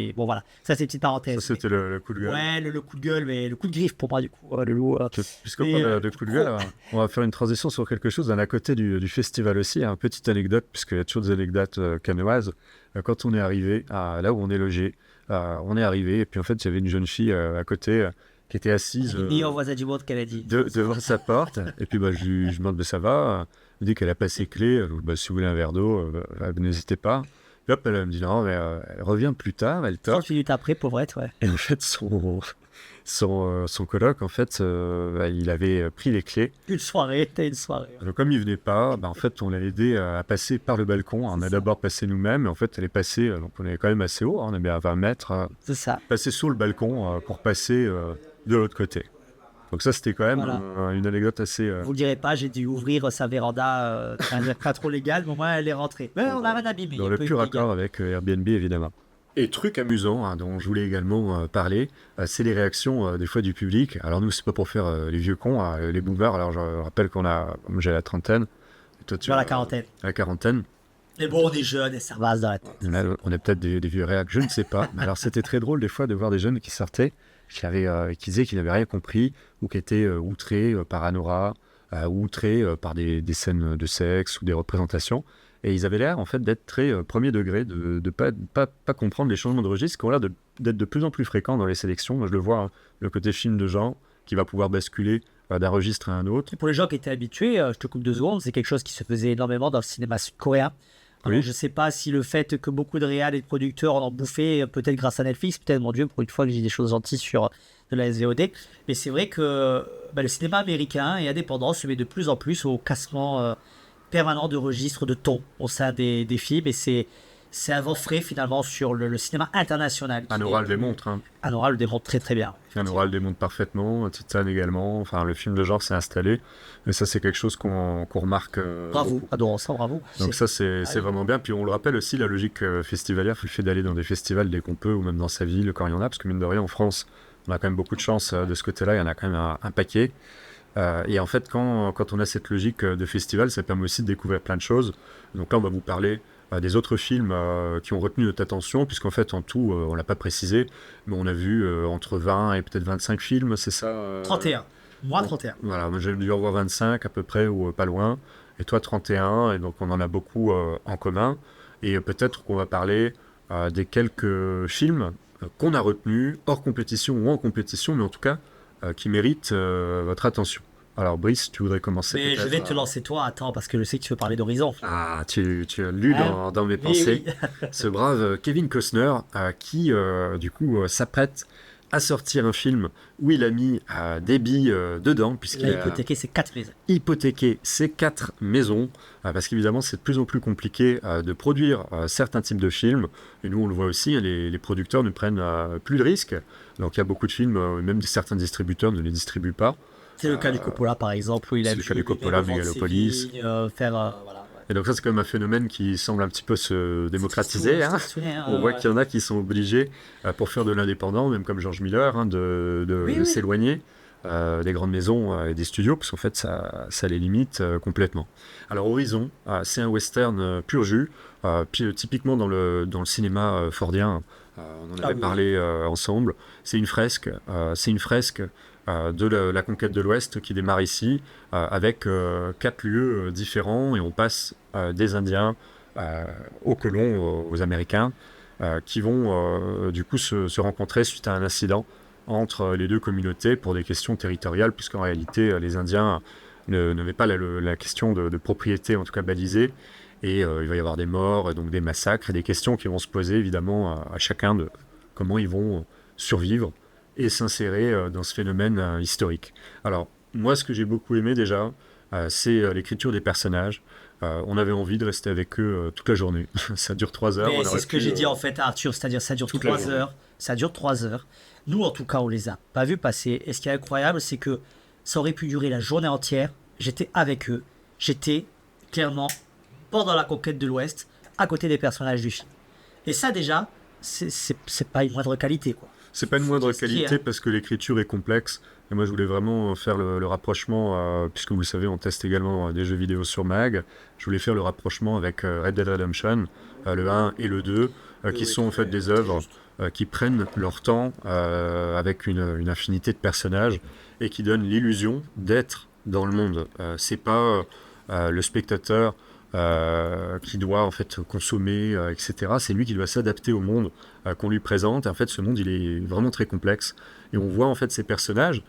Et bon voilà, ça c'est une petite Ça, parenthèse. c'était le coup de gueule. Ouais, le coup de gueule, mais le coup de griffe pour moi du coup. Le loup. Puisqu'on Et, parle de coup de gueule, on va faire une transition sur quelque chose d'un à côté du festival aussi. Une petite anecdote, puisqu'il y a toujours des anecdotes cannoises. Quand on est arrivé là où on est logé, on est arrivé et puis en fait il y avait une jeune fille à côté qui était assise Le meilleur voisin du monde qu'elle a dit. devant sa porte. Et puis je demande ça va. Elle me dit qu'elle a pas ses clés. Si vous voulez un verre d'eau, n'hésitez pas. Puis hop, elle me dit non, mais elle revient plus tard, elle 30 toque. minutes après, pauvrette, ouais. Et en fait, son coloc, en fait, il avait pris les clés. T'as une soirée. Donc, comme il venait pas, en fait, on l'a aidé à passer par le balcon. On a d'abord passé nous-mêmes, et en fait, elle est passée, donc on est quand même assez haut, hein, on est à 20 mètres, C'est ça. passé sous le balcon pour passer de l'autre côté. Donc ça, c'était quand même Voilà. une anecdote assez... Vous le direz pas, j'ai dû ouvrir sa véranda, pas trop légal, mais au moins elle est rentrée. Mais on a rien abîmé. dans le pur accord avec Airbnb, évidemment. Et truc amusant, hein, dont je voulais également parler, c'est les réactions des fois du public. Alors nous, c'est pas pour faire les vieux cons, hein, les boomers. Alors je rappelle comme j'ai la trentaine, et toi tu Dans la as quarantaine. la quarantaine. Mais bon, on est jeunes et ça va se arrêter. Là, on est peut-être des vieux réacs, je ne sais pas. Mais alors c'était très drôle des fois de voir des jeunes qui sortaient, qui disaient qu'ils n'avaient rien compris, ou qui étaient outrés par Anora, ou outrés par des scènes de sexe ou des représentations. Et ils avaient l'air en fait d'être très premier degré, de pas comprendre les changements de registre qui ont l'air d'être de plus en plus fréquents dans les sélections. Moi je le vois, hein, le côté film de genre qui va pouvoir basculer d'un registre à un autre. Et pour les gens qui étaient habitués, je te coupe 2 secondes, c'est quelque chose qui se faisait énormément dans le cinéma sud-coréen. Alors, Oui. je sais pas si le fait que beaucoup de réals et de producteurs en ont bouffé, peut-être grâce à Netflix, peut-être, mon Dieu, pour une fois que j'ai des choses gentilles sur de la SVOD, mais c'est vrai que le cinéma américain et indépendant se met de plus en plus au cassement permanent de registres de ton au sein des films, et c'est un vent frais finalement sur le cinéma international. Anora le démontre, hein. Anora le démontre très très bien. Anora le démontre parfaitement, Titan également. Enfin, le film de genre s'est installé. Et ça, c'est quelque chose qu'on remarque. Bravo, adorons ça, bravo. Donc ça, c'est vraiment bien. Puis on le rappelle aussi, la logique festivalière, le fait d'aller dans des festivals dès qu'on peut, ou même dans sa ville, quand il y en a, parce que mine de rien, en France, on a quand même beaucoup de chance de ce côté-là, il y en a quand même un paquet. Et en fait, quand on a cette logique de festival, ça permet aussi de découvrir plein de choses. Donc là, on va vous parler des autres films qui ont retenu notre attention, puisqu'en fait, en tout, on ne l'a pas précisé, mais on a vu entre 20 et peut-être 25 films, c'est ça 31. Moi, 31. Voilà, moi j'ai dû en voir 25 à peu près, ou pas loin. Et toi, 31, et donc on en a beaucoup en commun. Et peut-être qu'on va parler des quelques films qu'on a retenus, hors compétition ou en compétition, mais en tout cas, qui méritent votre attention. Alors Brice, tu voudrais commencer Mais je peut-être vais te lancer toi, attends, parce que je sais que tu veux parler d'Horizon. Ah, tu as lu Ah, dans mes oui, pensées oui. ce brave Kevin Costner qui, du coup, s'apprête à sortir un film où il a mis des billes dedans, Il puisqu'il a a hypothéqué ses 4 maisons. hypothéqué ses 4 maisons, parce qu'évidemment, c'est de plus en plus compliqué de produire certains types de films. Et nous, on le voit aussi, hein, les producteurs ne prennent plus de risques. Donc il y a beaucoup de films, même certains distributeurs ne les distribuent pas. C'est le cas du Coppola, par exemple, où il a c'est le cas du Coppola, Megalopolis. faire, voilà. Et donc ça, c'est quand même un phénomène qui semble un petit peu se démocratiser. Hein. On voit qu'il y en a qui sont obligés, pour faire de l'indépendant, même comme George Miller, hein, de s'éloigner des grandes maisons et des studios, parce qu'en fait, ça les limite complètement. Alors Horizon, c'est un western pur jus, typiquement dans le cinéma fordien. On en avait parlé ensemble. C'est une fresque. De la conquête de l'Ouest qui démarre ici, avec 4 lieux différents, et on passe des Indiens aux colons, aux Américains, qui vont du coup se rencontrer suite à un incident entre les deux communautés pour des questions territoriales, puisqu'en réalité les Indiens n'avaient pas la question de propriété, en tout cas balisée, et il va y avoir des morts, donc des massacres, et des questions qui vont se poser évidemment à chacun de comment ils vont survivre et s'insérer dans ce phénomène historique. Alors, moi, ce que j'ai beaucoup aimé déjà, c'est l'écriture des personnages. On avait envie de rester avec eux toute la journée. Ça dure 3 heures. Mais c'est ce que j'ai dit en fait à Arthur, c'est-à-dire ça dure 3 heures. Ça dure 3 heures. Nous, en tout cas, on les a pas vus passer. Et ce qui est incroyable, c'est que ça aurait pu durer la journée entière. J'étais avec eux. J'étais clairement pendant la conquête de l'Ouest, à côté des personnages du film. Et ça, déjà, c'est pas une moindre qualité, quoi. C'est pas une moindre C'est ce qui est, qualité hein. parce que l'écriture est complexe. Et moi, je voulais vraiment faire le rapprochement, puisque vous le savez, on teste également des jeux vidéo sur Mag. Je voulais faire le rapprochement avec Red Dead Redemption, le 1 et le 2, qui sont en fait des œuvres qui prennent leur temps avec une infinité de personnages et qui donnent l'illusion d'être dans le monde. C'est pas le spectateur qui doit en fait consommer, etc. C'est lui qui doit s'adapter au monde qu'on lui présente. Et en fait, ce monde, il est vraiment très complexe. Et on voit en fait ces personnages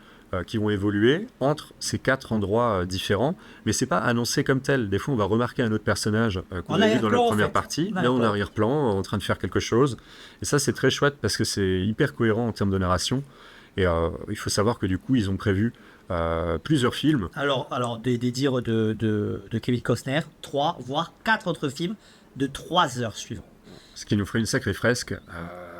qui vont évoluer entre ces 4 endroits différents, mais c'est pas annoncé comme tel. Des fois, on va remarquer un autre personnage qu'on a vu dans la première partie, là en arrière-plan, en train de faire quelque chose. Et ça, c'est très chouette parce que c'est hyper cohérent en termes de narration. Et il faut savoir que du coup, ils ont prévu plusieurs films. Alors des dires de Kevin Costner, 3 voire 4 autres films de 3 heures suivantes. Ce qui nous ferait une sacrée fresque.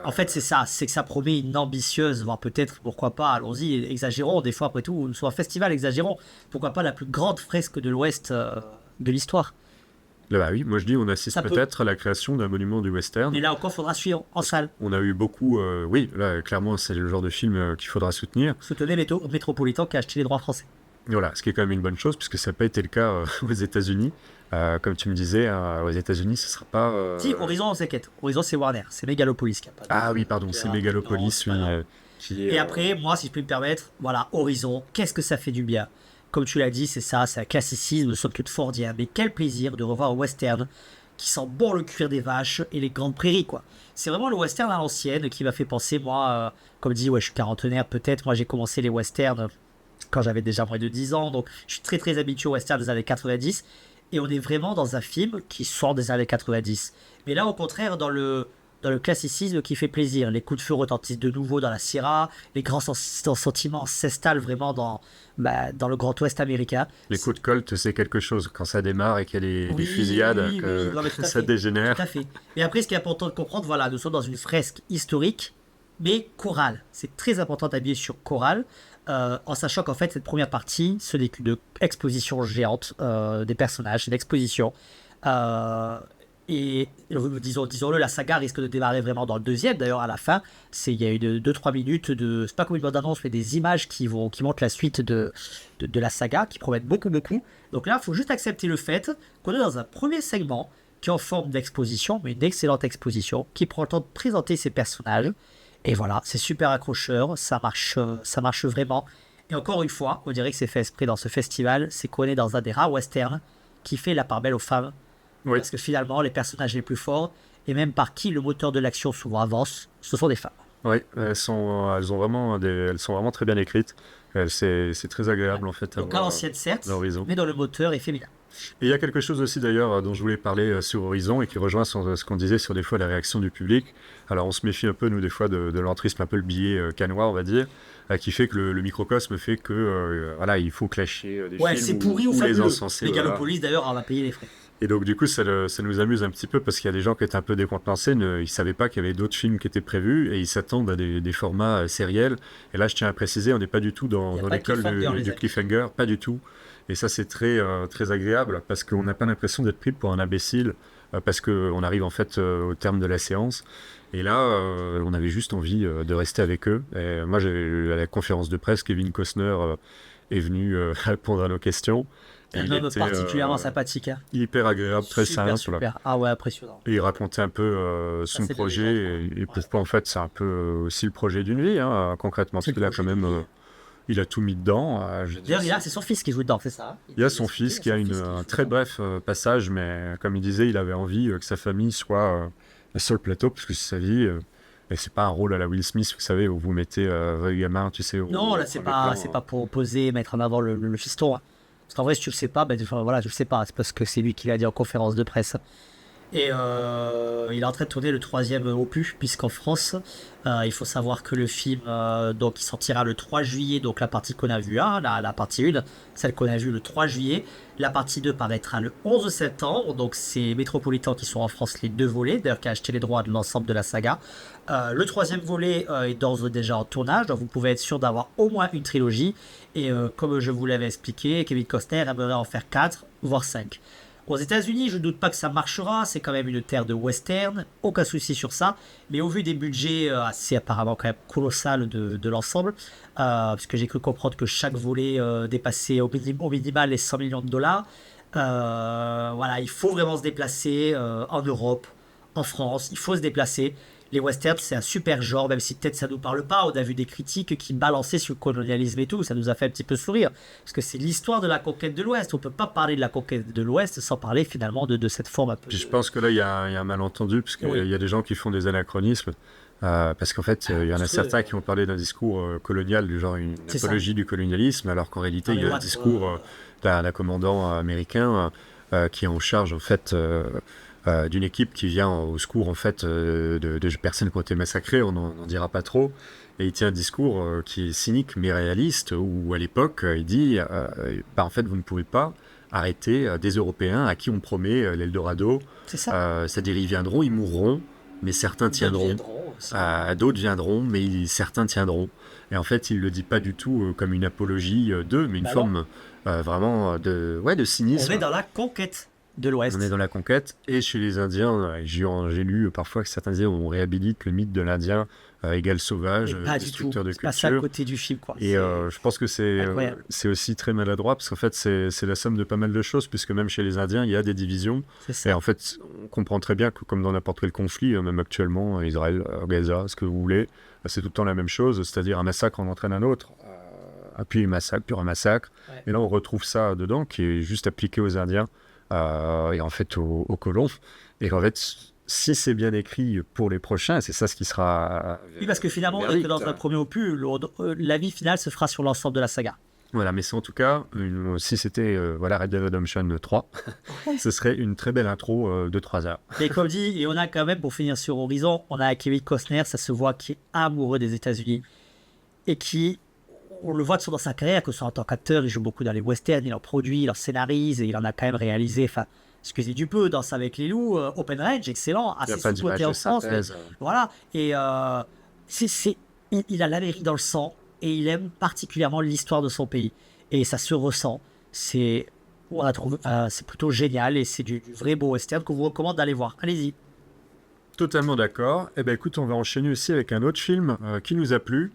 En fait, c'est ça, c'est que ça promet une ambitieuse, voire peut-être, pourquoi pas, allons-y, exagérons, des fois après tout, soit un festival, exagérons, pourquoi pas la plus grande fresque de l'Ouest de l'histoire. Là, bah oui, moi je dis, on assiste peut-être à la création d'un monument du western. Et là encore, il faudra suivre en salle. On a eu beaucoup, oui, là clairement, c'est le genre de film qu'il faudra soutenir. Soutenez Métropolitan qui a acheté les droits français. Voilà, ce qui est quand même une bonne chose, puisque ça n'a pas été le cas aux États-Unis. Comme tu me disais, aux États-Unis, ce ne sera pas. Si, Horizon, on s'inquiète. Horizon, c'est Warner, c'est Megalopolis qui a pas de... Ah oui, pardon, c'est Megalopolis. Et après, moi, si je peux me permettre, voilà, Horizon, qu'est-ce que ça fait du bien. Comme tu l'as dit, c'est ça, c'est un classicisme, somme toute fordien. Mais quel plaisir de revoir un western qui sent bon le cuir des vaches et les grandes prairies, quoi. C'est vraiment le western à l'ancienne qui m'a fait penser, moi, comme dit, ouais, je suis quarantenaire peut-être. Moi, j'ai commencé les westerns quand j'avais déjà moins de 10 ans. Donc, je suis très, très habitué aux westerns des années 90. Et on est vraiment dans un film qui sort des années 90. Mais là, au contraire, dans le classicisme qui fait plaisir. Les coups de feu retentissent de nouveau dans la Sierra, les grands sentiments s'installent vraiment dans le Grand Ouest américain. Les coups de colt, c'est quelque chose. Quand ça démarre et qu'il y a des fusillades, ça dégénère. Tout à fait. Mais après, ce qui est important de comprendre, voilà, nous sommes dans une fresque historique, mais chorale. C'est très important d'habiller sur chorale, en sachant qu'en fait, cette première partie, ce n'est qu'une exposition géante des personnages, c'est une exposition. Et disons-le, la saga risque de démarrer vraiment dans le deuxième. D'ailleurs, à la fin, il y a eu 2-3 minutes c'est pas comme une bande-annonce, mais des images qui montrent la suite de la saga, qui promettent beaucoup, beaucoup. Donc là, il faut juste accepter le fait qu'on est dans un premier segment qui est en forme d'exposition, mais une excellente exposition, qui prend le temps de présenter ses personnages. Et voilà, c'est super accrocheur, ça marche vraiment. Et encore une fois, on dirait que c'est fait exprès dans ce festival, c'est qu'on est dans un des rares westerns qui fait la part belle aux femmes. Oui. Parce que finalement, les personnages les plus forts, et même par qui le moteur de l'action souvent avance, ce sont des femmes. Oui, elles sont vraiment très bien écrites. C'est très agréable en fait. Donc à l'ancienne certes, mais dans le moteur est féminin. Et il y a quelque chose aussi d'ailleurs dont je voulais parler sur Horizon et qui rejoint ce qu'on disait sur des fois la réaction du public. Alors on se méfie un peu nous des fois de l'entrisme, un peu le billet canois on va dire, qui fait que le microcosme fait que voilà, il faut clasher des films c'est pourri ou les encenser. Megalopolis d'ailleurs on va payer les frais. Et donc du coup ça nous amuse un petit peu parce qu'il y a des gens qui étaient un peu décontenancés, ils ne savaient pas qu'il y avait d'autres films qui étaient prévus et ils s'attendent à des formats sériels. Et là je tiens à préciser, on n'est pas du tout dans l'école du cliffhanger, pas du tout. Et ça c'est très, très agréable parce qu'on n'a pas l'impression d'être pris pour un imbécile parce qu'on arrive en fait au terme de la séance. Et là, on avait juste envie de rester avec eux. Et moi, à la conférence de presse, Kevin Costner est venu répondre à nos questions. Un homme particulièrement sympathique. Hein. Hyper agréable, très simple. Super. Ah ouais, impressionnant. Et il racontait un peu son projet et pourquoi en fait c'est un peu aussi le projet d'une vie, hein, concrètement. Parce qu'il a quand même... il a tout mis dedans. D'ailleurs, c'est son fils qui joue dedans, c'est ça? Il y a son fils qui a un très bref passage, mais comme il disait, il avait envie que sa famille soit sur le plateau, parce que c'est sa vie. Et c'est pas un rôle à la Will Smith, vous savez, où vous mettez le gamin, tu sais. Non, là, c'est pas pour poser, mettre en avant le fiston. Hein. Parce qu'en vrai, si tu le sais pas, voilà, je le sais pas. C'est parce que c'est lui qui l'a dit en conférence de presse. Et il est en train de tourner le 3e opus, puisqu'en France, il faut savoir que le film donc, il sortira le 3 juillet, donc la partie qu'on a vue, hein, la partie 1, celle qu'on a vue le 3 juillet. La partie 2 paraîtra le 11 septembre, donc c'est Métropolitan qui sont en France les 2 volets, d'ailleurs qui a acheté les droits de l'ensemble de la saga. Le 3e volet est d'ores et déjà en tournage, donc vous pouvez être sûr d'avoir au moins une trilogie. Et comme je vous l'avais expliqué, Kevin Costner aimerait en faire 4, voire 5. Aux États-Unis, je ne doute pas que ça marchera, c'est quand même une terre de western, aucun souci sur ça, mais au vu des budgets assez apparemment quand même colossal de l'ensemble, puisque j'ai cru comprendre que chaque volet dépassait au minimal les 100 millions de dollars, voilà, il faut vraiment se déplacer en Europe, en France, il faut se déplacer. Les westerns, c'est un super genre, même si peut-être ça nous parle pas. On a vu des critiques qui balançaient sur le colonialisme et tout. Ça nous a fait un petit peu sourire. Parce que c'est l'histoire de la conquête de l'Ouest. On peut pas parler de la conquête de l'Ouest sans parler finalement de cette forme un peu. Puis je pense que là, il y a un malentendu, parce qu'il y a des gens qui font des anachronismes. Parce qu'en fait, il y en a certains qui ont parlé d'un discours colonial, du genre une C'est ça. apologie du colonialisme, alors qu'en réalité, Non, il mais y a un what, discours d'un commandant américain qui est en charge, en fait, d'une équipe qui vient au secours, en fait, de personnes qui ont été massacrées, on n'en dira pas trop. Et il tient un discours qui est cynique mais réaliste, où à l'époque, il dit, bah, en fait, vous ne pouvez pas arrêter des Européens à qui on promet l'Eldorado. c'est ça. C'est-à-dire, ils viendront, ils mourront, mais certains D'autres tiendront. viendront aussi. D'autres viendront, mais certains tiendront. Et en fait, il le dit pas du tout comme une apologie d'eux, mais une Bah non. forme vraiment de On cynisme. est dans la conquête de On est l'Ouest. dans la conquête. Et chez les Indiens, j'ai lu parfois que certains disaient on réhabilite le mythe de l'Indien égal sauvage, Mais pas du tout. destructeur de C'est pas ça à culture. côté du film, quoi. Et je pense que incroyable. c'est aussi très maladroit parce qu'en fait, c'est la somme de pas mal de choses, puisque même chez les Indiens, il y a des divisions. C'est Et ça. en fait, on comprend très bien que, comme dans n'importe quel conflit, même actuellement, Israël, Gaza, ce que vous voulez, c'est tout le temps la même chose, c'est-à-dire un massacre en entraîne un autre, puis un massacre, puis un massacre. Ouais. Et là, on retrouve ça dedans, qui est juste appliqué aux Indiens et en fait aux colons. Et en fait, si c'est bien écrit pour les prochains, c'est ça ce qui sera. Oui, parce que finalement, verdict. que dans un premier opus, l'avis final se fera sur l'ensemble de la saga. Voilà, mais c'est en tout cas, si c'était voilà, Red Dead Redemption 3, ce serait une très belle intro de 3 heures. Mais comme dit, et on a quand même, pour finir sur Horizon, on a Kevin Costner, ça se voit, qui est amoureux des États-Unis et qui, on le voit dans sa carrière, que ce soit en tant qu'acteur, il joue beaucoup dans les westerns, il en produit, il en scénarise et il en a quand même réalisé, enfin, excusez du peu, Danse avec les loups, Open Range, excellent, Il n'y a assez pas sous-coté d'image en de France, mais synthèse. voilà. Et il a l'Amérique dans le sang et il aime particulièrement l'histoire de son pays. Et ça se ressent. On la trouve, c'est plutôt génial et c'est du vrai beau western que vous recommande d'aller voir. Allez-y. Totalement d'accord. Eh ben écoute, on va enchaîner aussi avec un autre film qui nous a plu,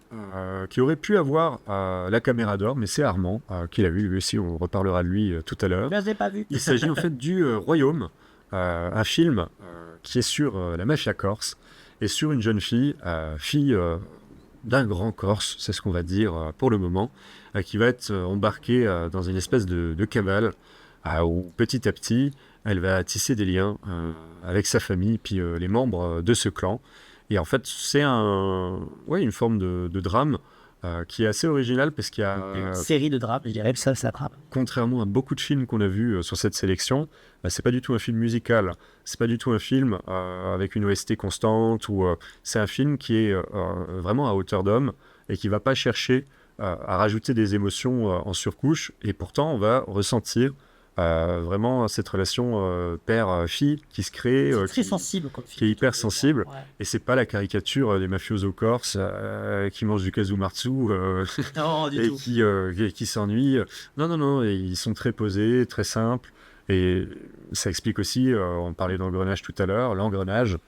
qui aurait pu avoir la caméra d'or, mais c'est Armand qui l'a vu, lui aussi, on reparlera de lui tout à l'heure. Je ne l'ai pas vu. Il s'agit en fait du Royaume, un film qui est sur la mafia corse et sur une jeune fille, fille d'un grand Corse, c'est ce qu'on va dire pour le moment, qui va être embarquée dans une espèce de cabale où petit à petit, elle va tisser des liens avec sa famille, puis les membres de ce clan. Et en fait, c'est une forme de drame qui est assez original parce qu'il y a, Série de drames, je dirais, ça, c'est la drame. contrairement à beaucoup de films qu'on a vus sur cette sélection, c'est pas du tout un film musical, c'est pas du tout un film avec une OST constante, ou c'est un film qui est vraiment à hauteur d'homme et qui va pas chercher à rajouter des émotions en surcouche, et pourtant on va ressentir vraiment cette relation père-fille qui se crée, C'est très qui sensible comme film. est hyper sensible. Ouais. Et c'est pas la caricature des mafiosos corses qui mangent du kazumartsu Non, du et tout. qui s'ennuient. Non, non, non, et ils sont très posés, très simples. Et ça explique aussi, on parlait d'engrenage tout à l'heure, l'engrenage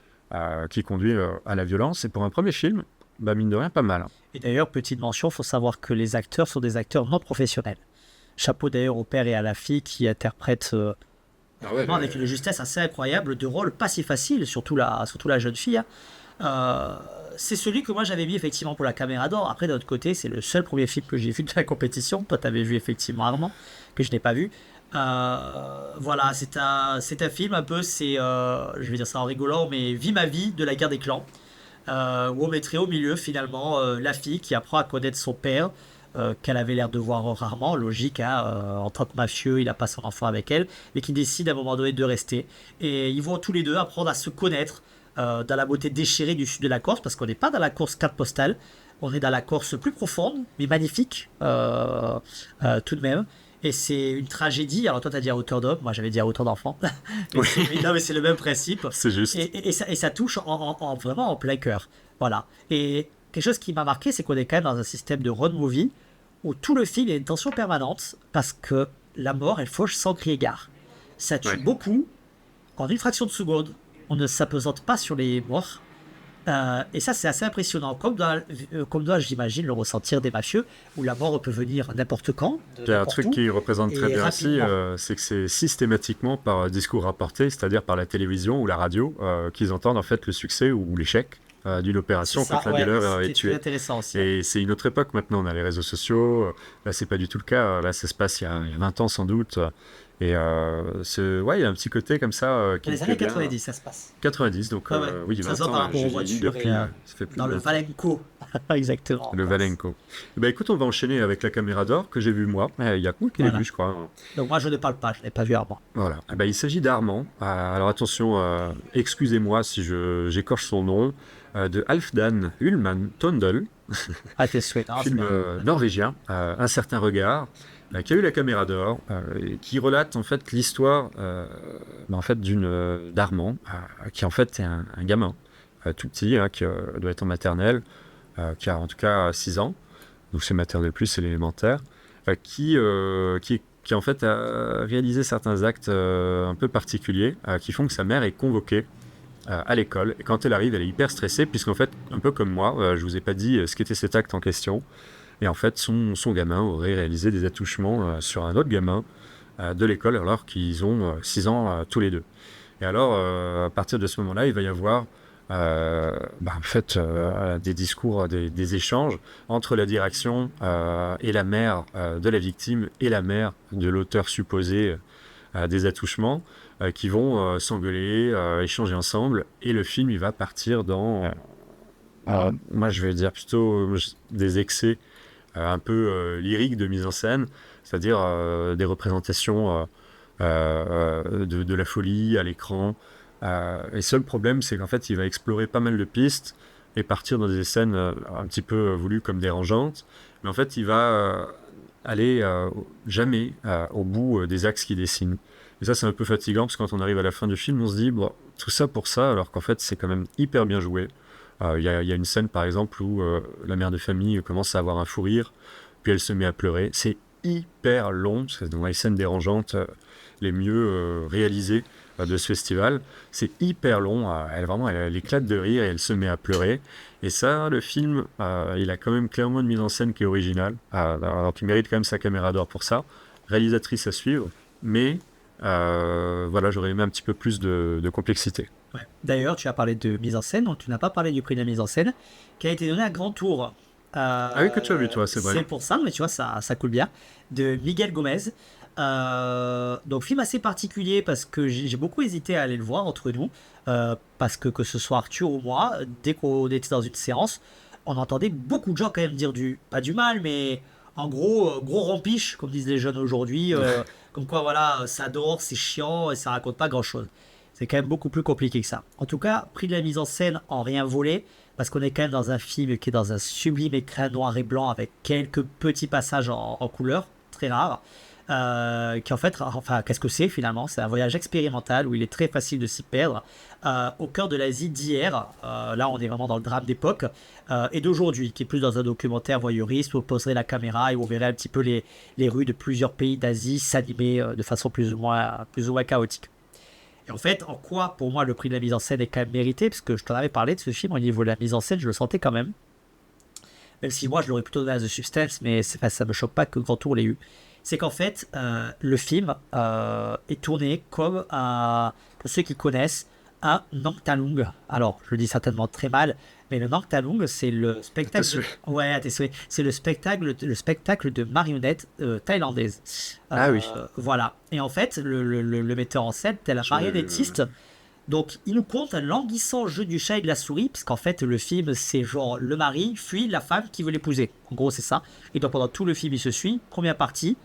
qui conduit à la violence. Et pour un premier film, bah, mine de rien, pas mal. Et d'ailleurs, petite mention, il faut savoir que les acteurs sont des acteurs non professionnels. Chapeau d'ailleurs au père et à la fille qui interprètent vraiment avec une justesse assez incroyable de rôle pas si facile, surtout la jeune fille. Hein. C'est celui que moi j'avais mis effectivement pour la caméra d'or. Après, d'un autre côté, c'est le seul premier film que j'ai vu de la compétition. Toi, tu avais vu effectivement Armand, que je n'ai pas vu. Voilà, c'est un film un peu, je vais dire ça en rigolant, mais Vie ma vie de la guerre des clans. Où on mettrait au milieu finalement la fille qui apprend à connaître son père, qu'elle avait l'air de voir rarement, logique, hein, en tant que mafieux, il n'a pas son enfant avec elle, mais qui décide à un moment donné de rester. Et ils vont tous les deux apprendre à se connaître dans la beauté déchirée du sud de la Corse, parce qu'on n'est pas dans la Corse carte postale, on est dans la Corse plus profonde, mais magnifique tout de même. Et c'est une tragédie. Alors toi, tu as dit à hauteur d'homme, moi j'avais dit à hauteur d'enfant. Non, mais c'est le même principe. C'est juste. Et ça touche vraiment en plein cœur. Voilà. Et quelque chose qui m'a marqué, c'est qu'on est quand même dans un système de road movie où tout le film est une tension permanente parce que la mort, elle fauche sans crier gare. Ça tue beaucoup en une fraction de seconde. On ne s'apesante pas sur les morts. Et ça, c'est assez impressionnant. Comme doit, j'imagine, le ressentir des mafieux, où la mort peut venir n'importe quand. Il y a un truc qui représente très et bien aussi, rapidement. c'est que c'est systématiquement par discours rapporté, c'est-à-dire par la télévision ou la radio, qu'ils entendent en fait le succès ou l'échec d'une opération C'est ça, quand l'un des leurs est c'était tué. très intéressant aussi. Et c'est une autre époque maintenant, on a les réseaux sociaux, là c'est pas du tout le cas, là ça se passe il y a 20 ans sans doute, Et ouais, il y a un petit côté comme ça Dans qui me les plaît années bien. 90, ça se passe. 90, donc Ouais, ouais. oui, Ça se 20 voit par ans, rapport aux j'ai vieilli voitures depuis, ça fait plus dans de le 20 ans. Valenco. Exactement. Le Valenco. Bah écoute, on va enchaîner avec la caméra d'or que j'ai vue moi. Il y a que moi qui l'ai vue, Voilà. je crois, hein. Donc moi, je ne parle pas, je n'ai pas vu avant. Voilà. Ah bah, il s'agit d'Armand. Alors attention, excusez-moi si j'écorche son nom, de Halfdan Ullman Tondel, Ah, tes souhaits. Non, c'est film bien. norvégien, Un certain regard, qui a eu la caméra d'or, et qui relate en fait l'histoire en fait, d'Armand, qui en fait est un gamin tout petit, hein, qui doit être en maternelle, qui a en tout cas 6 ans, donc c'est maternelle plus, c'est l'élémentaire, qui en fait a réalisé certains actes un peu particuliers qui font que sa mère est convoquée à l'école. Et quand elle arrive, elle est hyper stressée, puisqu'en fait, un peu comme moi, je vous ai pas dit ce qu'était cet acte en question. Et en fait, son gamin aurait réalisé des attouchements sur un autre gamin de l'école, alors qu'ils ont 6 ans tous les deux. Et alors, à partir de ce moment-là, il va y avoir en fait, des discours, des échanges entre la direction et la mère de la victime et la mère de l'auteur supposé des attouchements qui vont s'engueuler, échanger ensemble. Et le film, il va partir dans, moi je vais dire plutôt des excès un peu lyriques de mise en scène, c'est-à-dire des représentations de la folie à l'écran. Et seul problème, c'est qu'en fait, il va explorer pas mal de pistes et partir dans des scènes un petit peu voulues comme dérangeantes. Mais en fait, il va aller jamais au bout des axes qu'il dessine. Et ça, c'est un peu fatigant parce que quand on arrive à la fin du film, on se dit, bon, tout ça pour ça, alors qu'en fait, c'est quand même hyper bien joué. Y a une scène, par exemple, où la mère de famille commence à avoir un fou rire, puis elle se met à pleurer. C'est hyper long, c'est dans les scènes dérangeantes les mieux réalisées de ce festival. C'est hyper long, elle éclate de rire et elle se met à pleurer. Et ça, le film, il a quand même clairement une mise en scène qui est originale, donc il mérite quand même sa caméra d'or pour ça. Réalisatrice à suivre, mais voilà, j'aurais aimé un petit peu plus de complexité. Ouais. D'ailleurs, tu as parlé de mise en scène, donc tu n'as pas parlé du prix de la mise en scène, qui a été donné à Grand Tour. Ah oui, que tu as vu toi, c'est vrai. C'est pour ça, mais tu vois, ça coule bien. De Miguel Gomez. Donc, film assez particulier parce que j'ai beaucoup hésité à aller le voir entre nous. Parce que ce soit Arthur ou moi, dès qu'on était dans une séance, on entendait beaucoup de gens quand même dire pas du mal, mais en gros, gros rompiche, comme disent les jeunes aujourd'hui. Comme quoi, voilà, ça dort, c'est chiant et ça raconte pas grand chose. C'est quand même beaucoup plus compliqué que ça. En tout cas, prix de la mise en scène en rien volé, parce qu'on est quand même dans un film qui est dans un sublime écran noir et blanc avec quelques petits passages en couleur, très rares. Qui en fait, enfin, qu'est-ce que c'est finalement? C'est un voyage expérimental où il est très facile de s'y perdre au cœur de l'Asie d'hier. Là, on est vraiment dans le drame d'époque et d'aujourd'hui, qui est plus dans un documentaire voyeuriste où on poserait la caméra et où on verrait un petit peu les rues de plusieurs pays d'Asie s'animer de façon plus ou moins chaotique. Et en fait, en quoi, pour moi, le prix de la mise en scène est quand même mérité, parce que je t'en avais parlé de ce film, au niveau de la mise en scène, je le sentais quand même. Même si moi, je l'aurais plutôt donné à The Substance, mais ça me choque pas que Grand Tour l'ait eu. C'est qu'en fait, le film est tourné comme, pour ceux qui connaissent, un Nangtalung. Alors, je le dis certainement très mal, mais le Nangtalung, c'est le spectacle. Ouais, c'est le spectacle de marionnettes thaïlandaises. Ah oui. Voilà. Et en fait, le metteur en scène, tel un marionnettiste. Donc, il nous conte un languissant jeu du chat et de la souris, parce qu'en fait, le film, c'est genre le mari fuit la femme qui veut l'épouser. En gros, c'est ça. Et donc, pendant tout le film, il se suit. Première partie,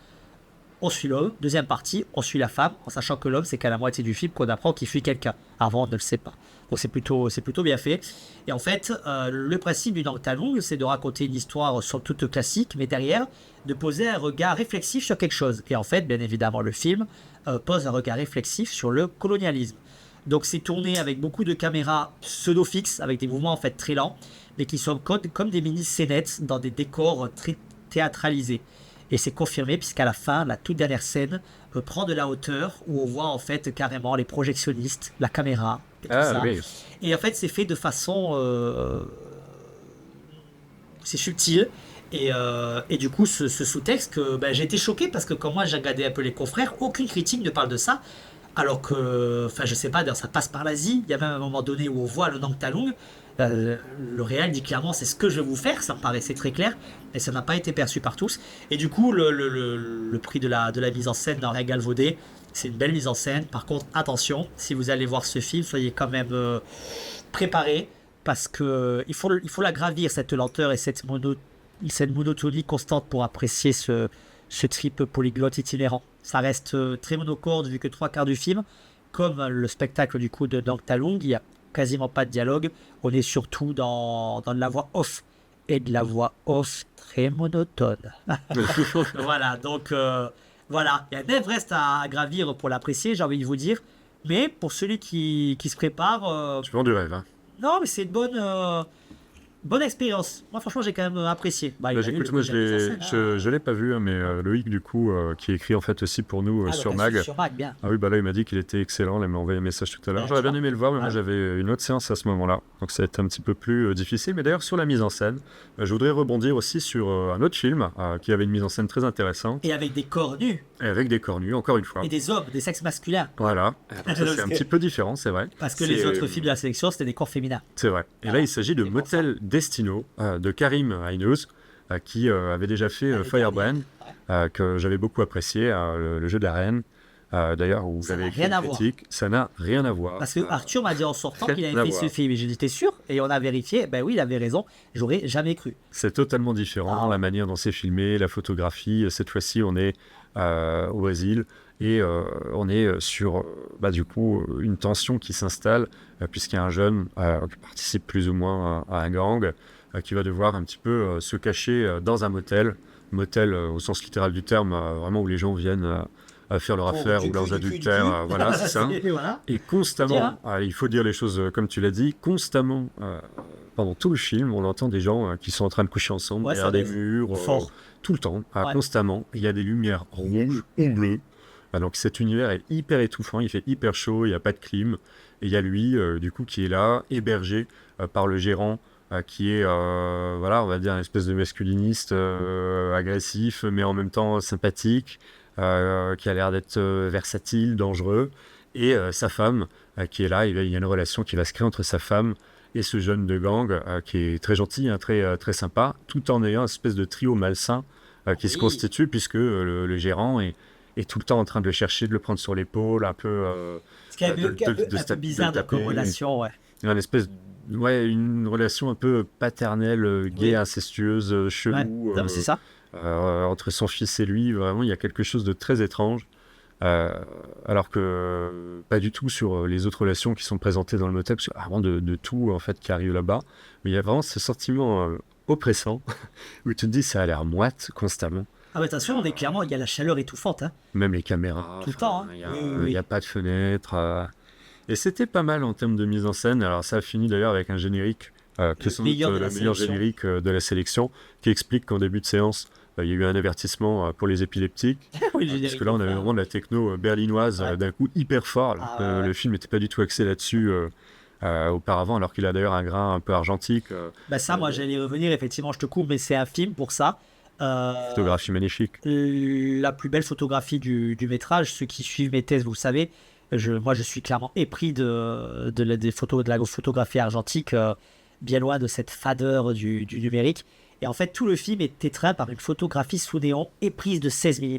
on suit l'homme. Deuxième partie, on suit la femme, en sachant que l'homme, c'est qu'à la moitié du film qu'on apprend qu'il fuit quelqu'un. Avant, on ne le sait pas. Donc, c'est plutôt bien fait. Et en fait, le principe du Nangtalung, c'est de raconter une histoire somme toute classique, mais derrière, de poser un regard réflexif sur quelque chose. Et en fait, bien évidemment, le film pose un regard réflexif sur le colonialisme. Donc c'est tourné avec beaucoup de caméras pseudo-fixes, avec des mouvements en fait très lents, mais qui sont comme des mini-scénettes dans des décors très théâtralisés. Et c'est confirmé puisqu'à la fin, la toute dernière scène prend de la hauteur, où on voit en fait carrément les projectionnistes, la caméra, et tout ça. Oui. Et en fait c'est fait de façon... c'est subtil. Et du coup, ce sous-texte, j'ai été choqué parce que quand moi j'ai regardé un peu les confrères, aucune critique ne parle de ça. Alors que, enfin, je sais pas, d'ailleurs, ça passe par l'Asie. Il y a même un moment donné où on voit le Nangtalung. Le réel dit clairement c'est ce que je vais vous faire, ça me paraissait très clair, et ça n'a pas été perçu par tous. Et du coup, le prix de la mise en scène n'a rien galvaudé. C'est une belle mise en scène. Par contre, attention, si vous allez voir ce film, soyez quand même préparés, parce que il faut la gravir, cette lenteur et cette monotonie constante pour apprécier ce trip polyglotte itinérant. Ça reste très monocorde vu que 3/4 du film, comme le spectacle du coup de Dong Talung, il n'y a quasiment pas de dialogue. On est surtout dans de la voix off, et de la voix off très monotone. Voilà, donc voilà, il y a un Everest à gravir pour l'apprécier, j'ai envie de vous dire. Mais pour celui qui se prépare, Tu vends du rêve, hein. non, mais c'est une bonne expérience. Moi, franchement, j'ai quand même apprécié. Bah, il Bah, a eu j'écoute, le moi prix de la mise en scène, hein. je l'ai pas vu, hein, mais Loïc du coup qui écrit en fait aussi pour nous Ah, sur donc, Mag. sur Mag, bien. Ah oui, bah là il m'a dit qu'il était excellent, là, il m'a envoyé un message tout à l'heure. Ouais, J'aurais tu bien vois. aimé le voir, mais moi Ouais. j'avais une autre séance à ce moment-là, donc ça a été un petit peu plus difficile. Mais d'ailleurs sur la mise en scène, je voudrais rebondir aussi sur un autre film qui avait une mise en scène très intéressante, Et avec des corps nus, et avec des corps nus, encore une fois. et des hommes, des sexes masculins. Voilà, alors ça, c'est un petit peu différent, c'est vrai. Parce que les autres films de la sélection, c'était des corps féminins. C'est vrai. Et là, il s'agit de c'est pour ça. Motel Destino de Karim Aynouz, qui avait déjà fait Avec Firebrand, Ouais. que j'avais beaucoup apprécié, le jeu de la reine, d'ailleurs, où vous Ça avez n'a écrit rien une à voir. critique. Ça n'a rien à voir. Parce que Arthur m'a dit en sortant qu'il Rien avait à fait voir. ce film. Et j'ai dit, t'es sûr? Et on a vérifié. Ben oui, il avait raison. J'aurais jamais cru. C'est totalement différent, Ah. la manière dont c'est filmé, la photographie. Cette fois-ci, on est au Brésil et on est sur, du coup, une tension qui s'installe, puisqu'il y a un jeune qui participe plus ou moins à un gang, qui va devoir un petit peu se cacher dans un motel. Motel au sens littéral du terme, vraiment où les gens viennent faire leur affaire ou leurs adultères. Voilà, c'est ça. Et voilà. Et constamment, Dire, il faut dire les choses comme tu l'as dit, constamment, pendant tout le film, on entend des gens qui sont en train de coucher ensemble Ouais, derrière ça des reste murs, fort. tout le temps, Ouais. constamment. Il y a des lumières rouges ou bleues. Donc cet univers est hyper étouffant, il fait hyper chaud, il n'y a pas de clim. Et il y a lui, du coup, qui est là, hébergé par le gérant, qui est, voilà, on va dire, une espèce de masculiniste agressif, mais en même temps sympathique, qui a l'air d'être versatile, dangereux. Et sa femme, qui est là, il y a une relation qui va se créer entre sa femme et ce jeune de gang, qui est très gentil, hein, très sympa, tout en ayant une espèce de trio malsain qui se Oui. constitue, puisque le gérant est tout le temps en train de le chercher, de le prendre sur l'épaule, un peu... Ce qui est un de- peu, de- un peu- de un peu bizarre dans taper. leur relation, ouais. une espèce, une relation un peu paternelle, gay, Oui. incestueuse, Ouais. chelou, Non, mais c'est ça. entre son fils et lui. Vraiment, il y a quelque chose de très étrange. Alors que pas du tout sur les autres relations qui sont présentées dans le motel, parce qu'il y a vraiment de tout en fait qui arrive là-bas. Mais il y a vraiment ce sentiment oppressant où tu te dis ça a l'air moite constamment. Ah, mais attention, on est clairement, il y a la chaleur étouffante. Hein. Même les caméras, Tout le temps, hein. il n'y a, Oui, oui, oui. il y a pas de fenêtre. Et c'était pas mal en termes de mise en scène. Alors ça a fini d'ailleurs avec un générique, qui est sans doute meilleur de le la meilleur sélection. générique de la sélection, qui explique qu'en début de séance, il y a eu un avertissement pour les épileptiques. Oui, le Parce générique, que là, on avait enfin. vraiment de la techno berlinoise Ouais. d'un coup hyper fort. Alors Ah, que ouais, ouais. le film n'était pas du tout axé là-dessus auparavant, alors qu'il a d'ailleurs un grain un peu argentique. Bah ça, moi, j'allais y revenir, effectivement, je te coupe, mais c'est un film pour ça. Photographie magnifique. La plus belle photographie du métrage, ceux qui suivent mes thèses, vous le savez, moi, je suis clairement épris des photos, de la photographie argentique, bien loin de cette fadeur du numérique. Et en fait, tout le film est étreint par une photographie sous néon éprise de 16 mm.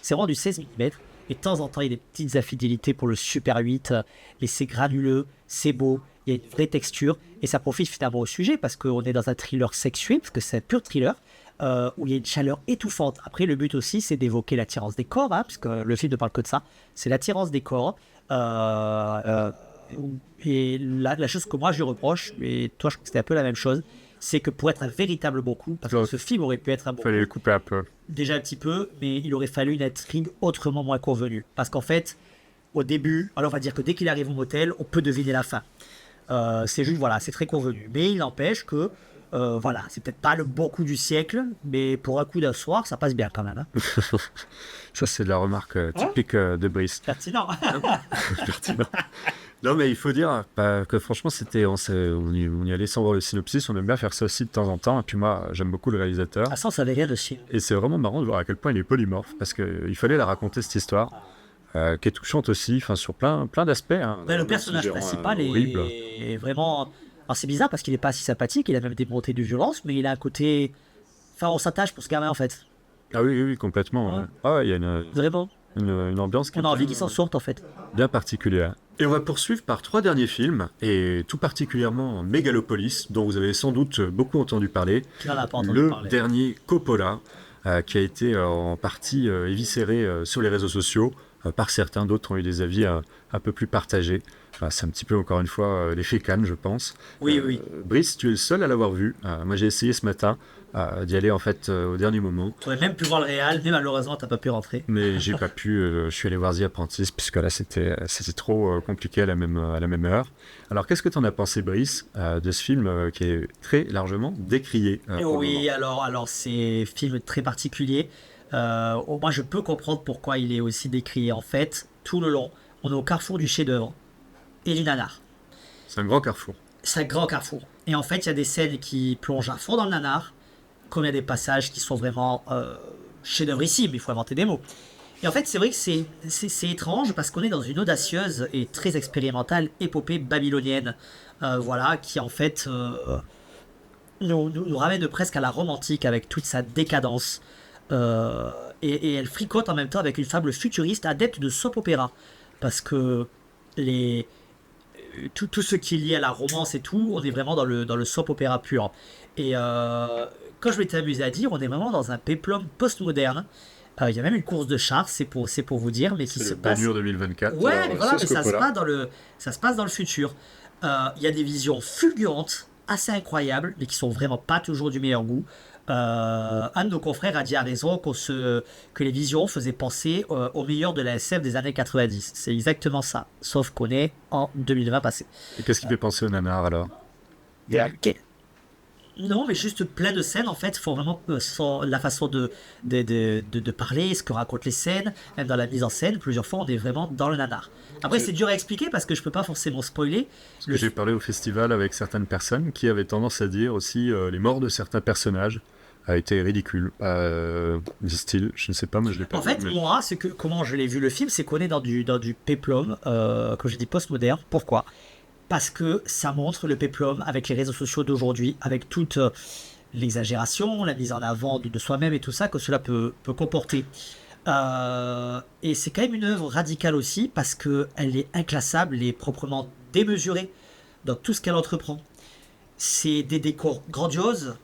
C'est vraiment du 16 mm. Et de temps en temps, il y a des petites infidélités pour le Super 8, mais c'est granuleux, c'est beau, il y a une vraie texture, et ça profite finalement au sujet, parce qu'on est dans un thriller sexué, parce que c'est un pur thriller, où il y a une chaleur étouffante. Après, le but aussi, c'est d'évoquer l'attirance des corps, hein, puisque le film ne parle que de ça, c'est l'attirance des corps. Et la chose que moi je lui reproche, et toi je crois que c'était un peu la même chose, c'est que pour être un véritable bon coup, parce que ce film aurait pu être un bon Fallait coup, le couper un peu. déjà un petit peu, mais il aurait fallu une intrigue autrement moins convenue. Parce qu'en fait, au début, alors on va dire que dès qu'il arrive au motel, on peut deviner la fin. C'est juste, voilà, c'est très convenu. Mais il n'empêche que, voilà, c'est peut-être pas le bon coup du siècle, mais pour un coup d'un soir, ça passe bien quand même. Hein. Ça, c'est de la remarque typique de Brice. Pertinent. Pertinent. Non, mais il faut dire que franchement, on y allait sans voir le synopsis. On aime bien faire ça aussi de temps en temps. Et puis moi, j'aime beaucoup le réalisateur. À ça, ça avait rien de chier. Et c'est vraiment marrant de voir à quel point il est polymorphe, parce qu'il fallait la raconter, cette histoire, qui est touchante aussi, sur plein d'aspects. Hein. Ouais, le personnage Gérant, principal horrible. est vraiment Alors c'est bizarre parce qu'il est pas si sympathique, il a même des montées de violence, mais il a un côté... Enfin, on s'attache pour ce gamin en fait. Ah oui, oui, oui, complètement. Ouais. Ouais. Ah ouais, il y a Vraiment. une ambiance qui On a est envie qu'il s'en sorte en fait. bien particulière. Et on va poursuivre par 3 derniers films, et tout particulièrement Megalopolis, dont vous avez sans doute beaucoup entendu parler. Qui n'en a pas entendu Le parler. dernier Coppola, qui a été en partie éviscéré sur les réseaux sociaux par certains, d'autres ont eu des avis un peu plus partagés. C'est un petit peu, encore une fois, l'effet Cannes, je pense. Oui, oui. Brice, tu es le seul à l'avoir vu. Moi, j'ai essayé ce matin d'y aller en fait au dernier moment, Tu aurais même pu voir le Real, mais malheureusement, t'as pas pu rentrer. mais j'ai pas pu. Je suis allé voir The Apprentice puisque là c'était trop compliqué à la même heure. Alors, qu'est-ce que tu en as pensé, Brice, de ce film qui est très largement décrié Et pour le oui, moment. alors c'est un film très particulier. Moi, je peux comprendre pourquoi il est aussi décrié. En fait, tout le long, on est au carrefour du chef-d'œuvre et du nanar. C'est un grand carrefour. C'est un grand carrefour. Et en fait, il y a des scènes qui plongent à fond dans le nanar, comme il y a des passages qui sont vraiment chef-d'œuvre mais il faut inventer des mots. Et en fait, c'est vrai que c'est étrange parce qu'on est dans une audacieuse et très expérimentale épopée babylonienne, voilà, qui en fait nous ramène presque à la romantique avec toute sa décadence. Et elle fricote en même temps avec une fable futuriste adepte de soap opéra. Parce que les, tout ce qui est lié à la romance et tout, on est vraiment dans le soap opéra pur. Et quand je m'étais amusé à dire, on est vraiment dans un péplum post-moderne. Il y a même une course de chars, c'est pour vous dire, mais qui C'est se le passe. Ben Hur 2024. Ouais, mais voilà, mais sauce Coppola. ça se passe dans le futur. Il y a des visions fulgurantes, assez incroyables, mais qui sont vraiment pas toujours du meilleur goût. Un de nos confrères a dit à raison que les visions faisaient penser au meilleur de la SF des années 90. C'est exactement ça, sauf qu'on est en 2020 passé. Et qu'est-ce qui fait penser au nanar alors? Ok. Non, mais juste plein de scènes, en fait, font vraiment la façon de parler, ce que racontent les scènes, même dans la mise en scène, plusieurs fois, on est vraiment dans le nanar. Après, c'est dur à expliquer parce que je peux pas forcément spoiler. J'ai parlé au festival avec certaines personnes qui avaient tendance à dire aussi les morts de certains personnages a été ridicule. Style, je ne sais pas, mais je l'ai pas En vu. fait, moi, comment je l'ai vu le film, c'est qu'on est dans du péplum, comme je dis, postmoderne. Pourquoi? Parce que ça montre le péplum avec les réseaux sociaux d'aujourd'hui, avec toute l'exagération, la mise en avant de soi-même et tout ça que cela peut comporter. Et c'est quand même une œuvre radicale aussi parce qu'elle est inclassable et proprement démesurée dans tout ce qu'elle entreprend. C'est des décors grandioses,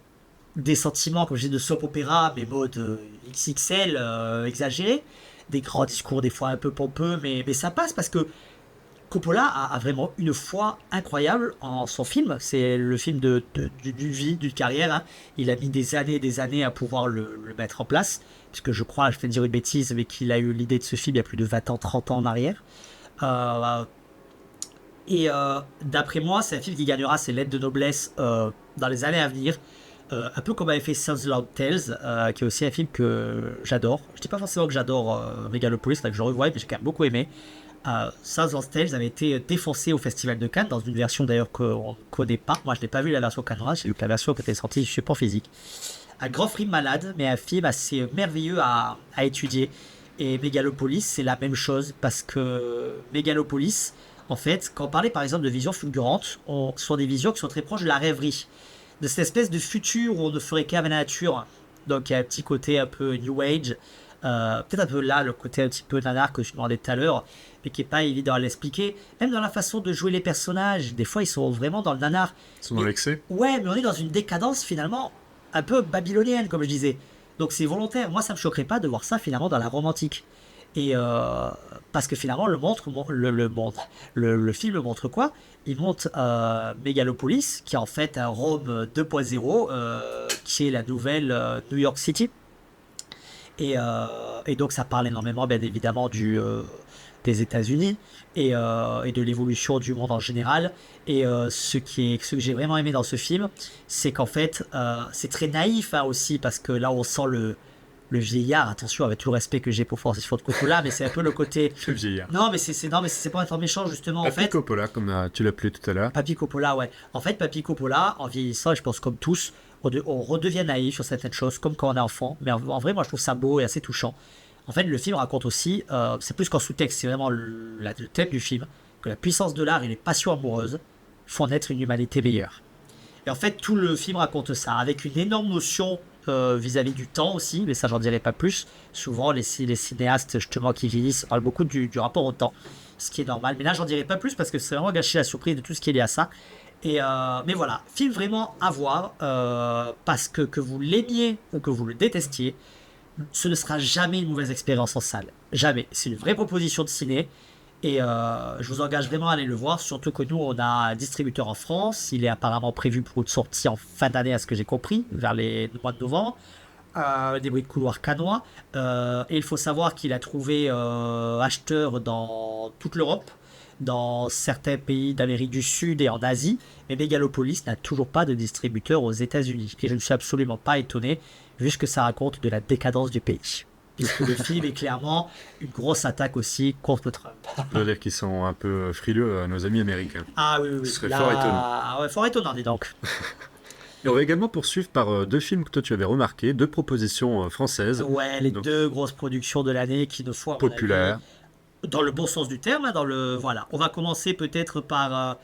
des sentiments, comme je dis, de soap opéra, mais mode XXL, exagéré, des grands discours des fois un peu pompeux, mais ça passe parce que Coppola a vraiment une foi incroyable en son film. C'est le film d'une vie, d'une carrière, hein. Il a mis des années et des années à pouvoir le mettre en place. Puisque je crois, je vais dire une bêtise, mais qu'il a eu l'idée de ce film il y a plus de 20 ans, 30 ans en arrière. D'après moi, c'est un film qui gagnera ses lettres de noblesse dans les années à venir. Un peu comme avait fait Southland Tales, qui est aussi un film que j'adore. Je dis pas forcément que j'adore Megalopolis, c'est que je le revois, mais j'ai quand même beaucoup aimé. Southland Tales avait été défoncé au Festival de Cannes, dans une version d'ailleurs qu'on ne connaît pas. Moi, je n'ai pas vu la version cannoise, j'ai vu la version qui était sortie je support physique. Un grand film malade, mais un film assez merveilleux à étudier. Et Megalopolis, c'est la même chose, parce que Megalopolis, en fait, quand on parlait par exemple de visions fulgurantes, ce sont des visions qui sont très proches de la rêverie, de cette espèce de futur où on ne ferait qu'avec la nature. Donc il y a un petit côté un peu New Age, peut-être un peu là, le côté un petit peu nanar que je demandais tout à l'heure, mais qui n'est pas évident à l'expliquer. Même dans la façon de jouer les personnages, des fois ils sont vraiment dans le nanar. Ils sont dans l'excès. Ouais, mais on est dans une décadence finalement un peu babylonienne, comme je disais. Donc c'est volontaire. Moi, ça me choquerait pas de voir ça finalement dans la romantique. Et parce que finalement, le film montre quoi? Il montre Megalopolis, qui est en fait un Rome 2.0, qui est la nouvelle New York City. Et donc ça parle énormément, bien évidemment, des États-Unis et de l'évolution du monde en général. Et ce que j'ai vraiment aimé dans ce film, c'est qu'en fait, c'est très naïf hein, aussi, parce que là, on sent le vieillard. Attention, avec tout le respect que j'ai pour Francis Ford Coppola, mais c'est un peu le côté. Le vieillard. Non, mais c'est pas être méchant justement. Papy en fait, Coppola, comme tu l'appelais tout à l'heure. Papy Coppola, ouais. En fait, Papy Coppola, en vieillissant, je pense comme tous, on redevient naïf sur certaines choses, comme quand on est enfant. Mais en vrai, moi, je trouve ça beau et assez touchant. En fait, le film raconte aussi, c'est plus qu'en sous-texte, c'est vraiment le thème du film, que la puissance de l'art et les passions amoureuses font naître une humanité meilleure. Et en fait, tout le film raconte ça, avec une énorme notion vis-à-vis du temps aussi, mais ça, j'en dirai pas plus. Souvent, les cinéastes, justement, qui vieillissent, parlent beaucoup du rapport au temps, ce qui est normal. Mais là, j'en dirai pas plus parce que c'est vraiment gâcher la surprise de tout ce qui est lié à ça. Mais voilà, film vraiment à voir, parce que vous l'aimiez ou que vous le détestiez, ce ne sera jamais une mauvaise expérience en salle. Jamais. C'est une vraie proposition de ciné. Et je vous engage vraiment à aller le voir, surtout que nous, on a un distributeur en France. Il est apparemment prévu pour une sortie en fin d'année, à ce que j'ai compris, vers le mois de novembre. Des bruits de couloir canois. Et il faut savoir qu'il a trouvé acheteur dans toute l'Europe, dans certains pays d'Amérique du Sud et en Asie. Mais Megalopolis n'a toujours pas de distributeur aux États-Unis. Et je ne suis absolument pas étonné, vu ce que ça raconte de la décadence du pays. Puisque le film est clairement une grosse attaque aussi contre Trump. Ça veut dire qu'ils sont un peu frileux, nos amis américains. Ah oui, oui, oui. Ce serait fort étonnant. Ah ouais, fort étonnant, dis donc. Et on va également poursuivre par deux films que toi tu avais remarqués, deux propositions françaises. Ouais, les Donc, deux grosses productions de l'année qui ne font, à mon populaires. avis, dans le bon sens du terme, hein, voilà. On va commencer peut-être par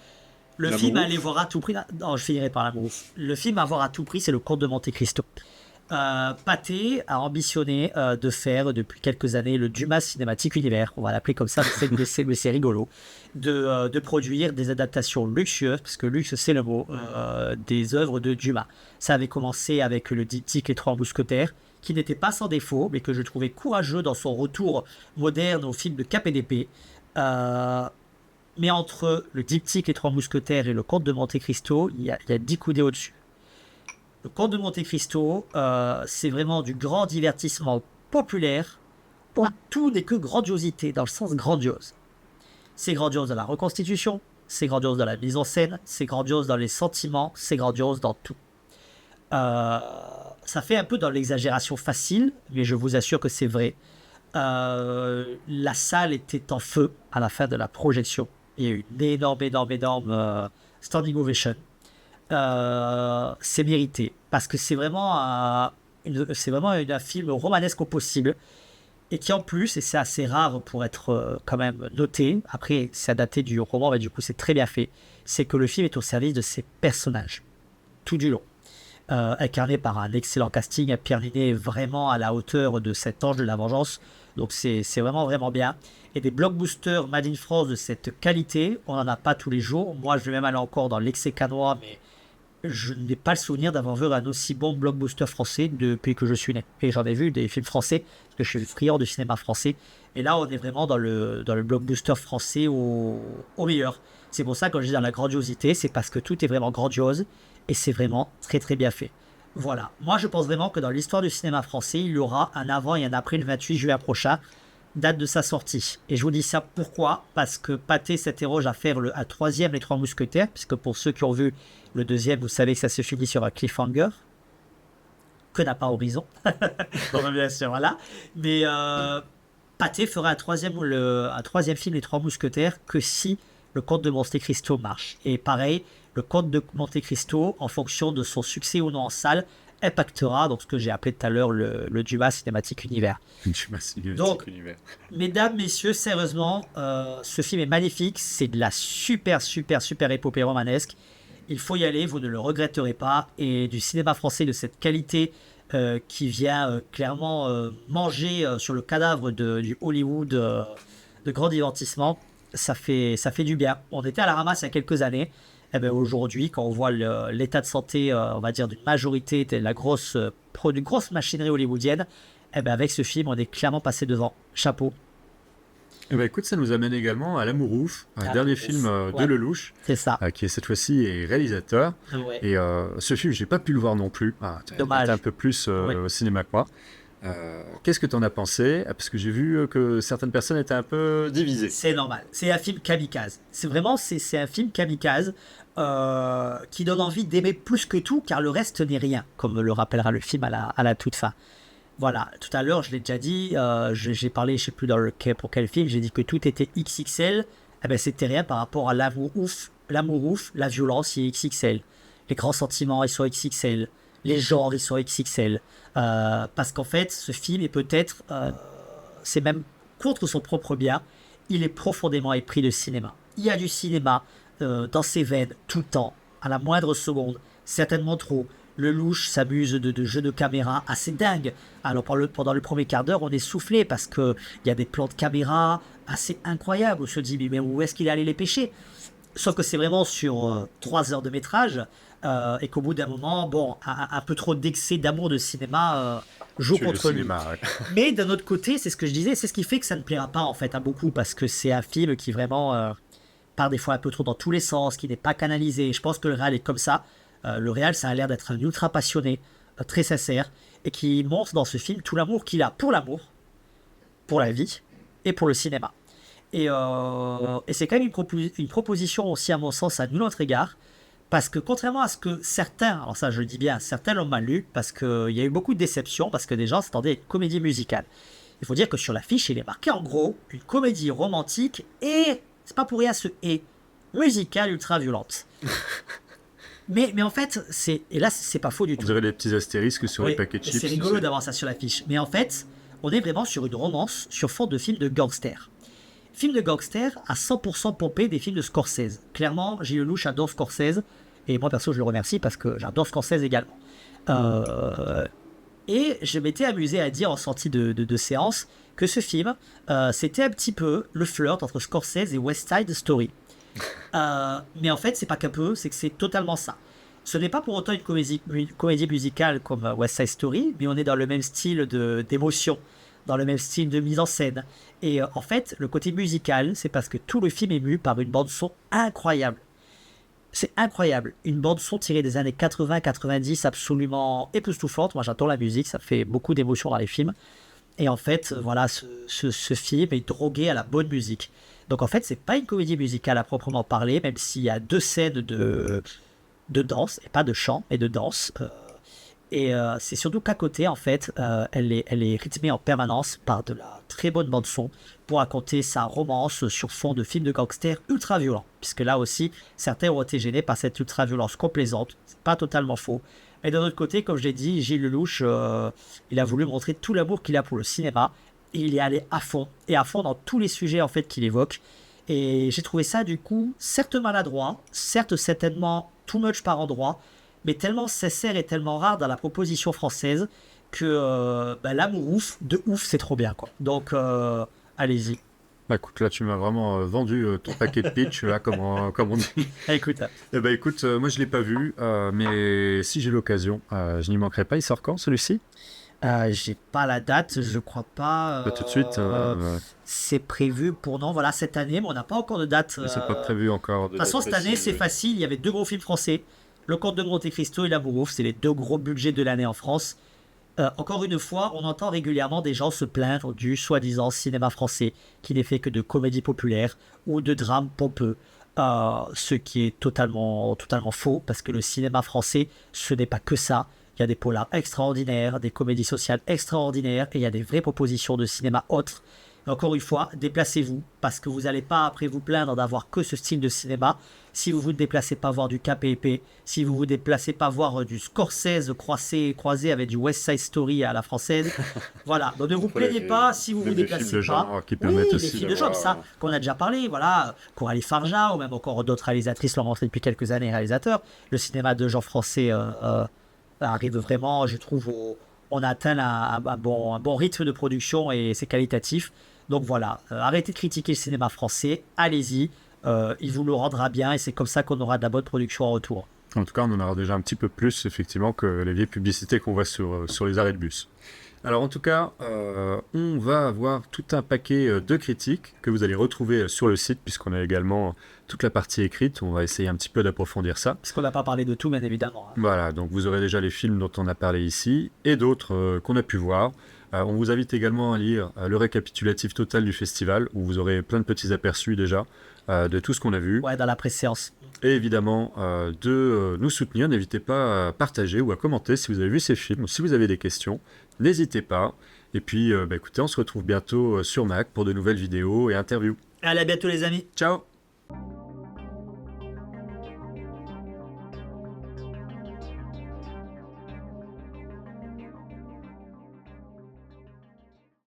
le L'amour film à ouf. aller voir à tout prix. Non, je finirai par l'amour ouf. Le film à voir à tout prix, c'est Le Comte de Monte-Cristo. Pathé a ambitionné de faire depuis quelques années le Dumas Cinematic Universe, on va l'appeler comme ça, mais c'est rigolo, de produire des adaptations luxueuses, parce que luxe c'est le mot, des œuvres de Dumas. Ça avait commencé avec le diptyque Les Trois Mousquetaires, qui n'était pas sans défaut, mais que je trouvais courageux dans son retour moderne au film de Cap et d'épée. Mais entre le diptyque Les Trois Mousquetaires et le Comte de Monte-Cristo, il y a 10 coudées au-dessus. Le Comte de Monte-Cristo, c'est vraiment du grand divertissement populaire. Tout n'est que grandiosité, dans le sens grandiose. C'est grandiose dans la reconstitution, c'est grandiose dans la mise en scène, c'est grandiose dans les sentiments, c'est grandiose dans tout. Ça fait un peu dans l'exagération facile, mais je vous assure que c'est vrai. La salle était en feu à la fin de la projection. Il y a eu une énorme standing ovation. C'est mérité parce que c'est vraiment un film romanesque au possible et qui en plus, et c'est assez rare pour être quand même noté, après c'est adapté du roman mais du coup c'est très bien fait, c'est que le film est au service de ses personnages tout du long, incarné par un excellent casting. Pierre Ninet est vraiment à la hauteur de cet ange de la vengeance, donc c'est vraiment bien. Et des blockbusters Made in France de cette qualité, on n'en a pas tous les jours. Moi je vais même aller encore dans l'excès canois, mais je n'ai pas le souvenir d'avoir vu un aussi bon blockbuster français depuis que je suis né. Et j'en ai vu des films français, parce que je suis friand de cinéma français. Et là, on est vraiment dans le blockbuster français au meilleur. C'est pour ça que quand je dis dans la grandiosité, c'est parce que tout est vraiment grandiose et c'est vraiment très très bien fait. Voilà. Moi, je pense vraiment que dans l'histoire du cinéma français, il y aura un avant et un après le 28 juillet prochain, date de sa sortie. Et je vous dis ça pourquoi? Parce que Pathé s'interroge à faire un troisième Les Trois Mousquetaires, puisque pour ceux qui ont vu le deuxième, vous savez que ça se finit sur un cliffhanger que n'a pas Horizon. Bon, bien sûr, voilà. Mais Pathé fera un troisième film Les Trois Mousquetaires que si le Comte de Monte-Cristo marche. Et pareil, le Comte de Monte-Cristo, en fonction de son succès ou non en salle, impactera donc ce que j'ai appelé tout à l'heure le Dumas Cinematic Universe. Donc, mesdames, messieurs, sérieusement, ce film est magnifique. C'est de la super épopée romanesque. Il faut y aller, vous ne le regretterez pas. Et du cinéma français de cette qualité qui vient clairement manger sur le cadavre du Hollywood de grand divertissement, ça fait du bien. On était à la ramasse il y a quelques années. Eh bien, aujourd'hui, quand on voit l'état de santé, on va dire, d'une majorité de la grosse machinerie hollywoodienne, eh bien, avec ce film, on est clairement passé devant. Chapeau. Eh ben, écoute, ça nous amène également à L'Amour ouf, un dernier film de Lelouch, c'est ça. Qui est cette fois-ci est réalisateur. Ouais. Et ce film, j'ai pas pu le voir non plus. Dommage. Un peu plus au cinéma que moi. Qu'est-ce que tu en as pensé? Parce que j'ai vu que certaines personnes étaient un peu divisées. C'est normal. C'est un film kamikaze. C'est un film kamikaze qui donne envie d'aimer plus que tout, car le reste n'est rien, comme le rappellera le film à la toute fin. Voilà, tout à l'heure, je l'ai déjà dit, j'ai parlé, je sais plus pour quel film, j'ai dit que tout était XXL. Eh ben, c'était rien par rapport à l'amour ouf, la violence, il est XXL. Les grands sentiments, ils sont XXL. Les genres, ils sont XXL. Parce qu'en fait, ce film est peut-être, c'est même contre son propre bien, il est profondément épris de cinéma. Il y a du cinéma dans ses veines, tout le temps, à la moindre seconde, certainement trop. Le louche s'amuse de jeux de caméra assez dingues. Alors pendant le premier quart d'heure, on est soufflé parce qu'il y a des plans de caméra assez incroyables. On se dit, mais où est-ce qu'il est allé les pêcher? Sauf que c'est vraiment sur 3 heures de métrage et qu'au bout d'un moment, bon, un peu trop d'excès d'amour de cinéma joue Tu le contre lui. cinéma, ouais. Mais d'un autre côté, c'est ce que je disais, c'est ce qui fait que ça ne plaira pas en fait à beaucoup parce que c'est un film qui vraiment part des fois un peu trop dans tous les sens, qui n'est pas canalisé. Je pense que le réal est comme ça. Le réal, ça a l'air d'être un ultra passionné, très sincère, et qui montre dans ce film tout l'amour qu'il a pour l'amour, pour la vie et pour le cinéma. Et c'est quand même une proposition aussi, à mon sens, à nul autre égard, parce que contrairement à ce que certains, alors ça je le dis bien, certains l'ont mal lu, parce qu'il y a eu beaucoup de déceptions, parce que des gens s'attendaient à une comédie musicale. Il faut dire que sur l'affiche, il est marqué en gros une comédie romantique et, c'est pas pour rien ce et, musicale ultra violente. Mais en fait, et là c'est pas faux du On tout. dirait les petits astérisques sur les Oui, paquets de chips. c'est rigolo d'avoir ça sur l'affiche. Mais en fait, on est vraiment sur une romance sur fond de film de gangster. Film de gangster à 100% pompé des films de Scorsese. Clairement, Gilles Lelouch adore Scorsese. Et moi, perso, je le remercie parce que j'adore Scorsese également. Et je m'étais amusé à dire en sortie de séance que ce film, c'était un petit peu le flirt entre Scorsese et West Side Story. Mais en fait, c'est pas qu'un peu, c'est que c'est totalement ça. Ce n'est pas pour autant une comédie musicale comme West Side Story, mais on est dans le même style d'émotion, dans le même style de mise en scène. Et en fait, le côté musical, c'est parce que tout le film est mu par une bande-son incroyable. C'est incroyable. Une bande-son tirée des années 80-90, absolument époustouflante. Moi, j'adore la musique, ça fait beaucoup d'émotions dans les films. Et en fait, voilà, ce film est drogué à la bonne musique. Donc en fait, c'est pas une comédie musicale à proprement parler, même s'il y a 2 scènes de danse, et pas de chant, mais de danse. C'est surtout qu'à côté, en fait, elle est rythmée en permanence par de la très bonne bande-son pour raconter sa romance sur fond de film de gangster ultra violent. Puisque là aussi, certains ont été gênés par cette ultra violence complaisante. C'est pas totalement faux. Et d'un autre côté, comme je l'ai dit, Gilles Lelouch, il a voulu montrer tout l'amour qu'il a pour le cinéma. Et il est allé à fond, et à fond dans tous les sujets en fait qu'il évoque. Et j'ai trouvé ça du coup, certes maladroit, certes certainement too much par endroit, mais tellement sincère et tellement rare dans la proposition française que l'amour ouf, c'est trop bien quoi. Donc allez-y. Bah écoute, là tu m'as vraiment vendu ton paquet de pitch, là, comme on dit. Écoute, Eh bah écoute, moi je l'ai pas vu, mais si j'ai l'occasion, je n'y manquerai pas. Il sort quand celui-ci? j'ai pas la date, je crois pas. Pas tout de suite. C'est prévu pour non, voilà cette année, mais on n'a pas encore de date. C'est pas prévu encore. De toute façon, cette année, c'est facile. Il y avait 2 gros films français. Le Comte de Monte Cristo et L'amour ouf, c'est les 2 gros budgets de l'année en France. Encore une fois, on entend régulièrement des gens se plaindre du soi-disant cinéma français qui n'est fait que de comédies populaires ou de drames pompeux. Ce qui est totalement faux parce que le cinéma français, ce n'est pas que ça. Il y a des polars extraordinaires, des comédies sociales extraordinaires et il y a des vraies propositions de cinéma autres. Encore une fois, déplacez-vous parce que vous n'allez pas après vous plaindre d'avoir que ce style de cinéma. Si vous vous déplacez pas voir du KPP, si vous vous déplacez pas voir du Scorsese croisé avec du West Side Story à la française, voilà. Donc ne vous plaignez pas si vous vous déplacez films de pas. genre qui Oui, permettent des aussi films de genre, ça qu'on a déjà parlé, voilà. Coralie Farja ou même encore d'autres réalisatrices l'ont montré depuis quelques années, réalisateurs. Le cinéma de genre français arrive vraiment, je trouve, on a atteint un bon rythme de production et c'est qualitatif. Donc voilà, arrêtez de critiquer le cinéma français, allez-y, il vous le rendra bien et c'est comme ça qu'on aura de la bonne production en retour. En tout cas, on en aura déjà un petit peu plus, effectivement, que les vieilles publicités qu'on voit sur les arrêts de bus. Alors, en tout cas, on va avoir tout un paquet de critiques que vous allez retrouver sur le site, puisqu'on a également toute la partie écrite. On va essayer un petit peu d'approfondir ça. Parce qu'on n'a pas parlé de tout, bien évidemment. Voilà, donc vous aurez déjà les films dont on a parlé ici, et d'autres qu'on a pu voir. On vous invite également à lire le récapitulatif total du festival, où vous aurez plein de petits aperçus déjà de tout ce qu'on a vu. Ouais, dans la pré-séance. Et évidemment, de nous soutenir. N'hésitez pas à partager ou à commenter si vous avez vu ces films ou si vous avez des questions. N'hésitez pas. Et puis, écoutez, on se retrouve bientôt sur Mac pour de nouvelles vidéos et interviews. Allez, à bientôt les amis. Ciao!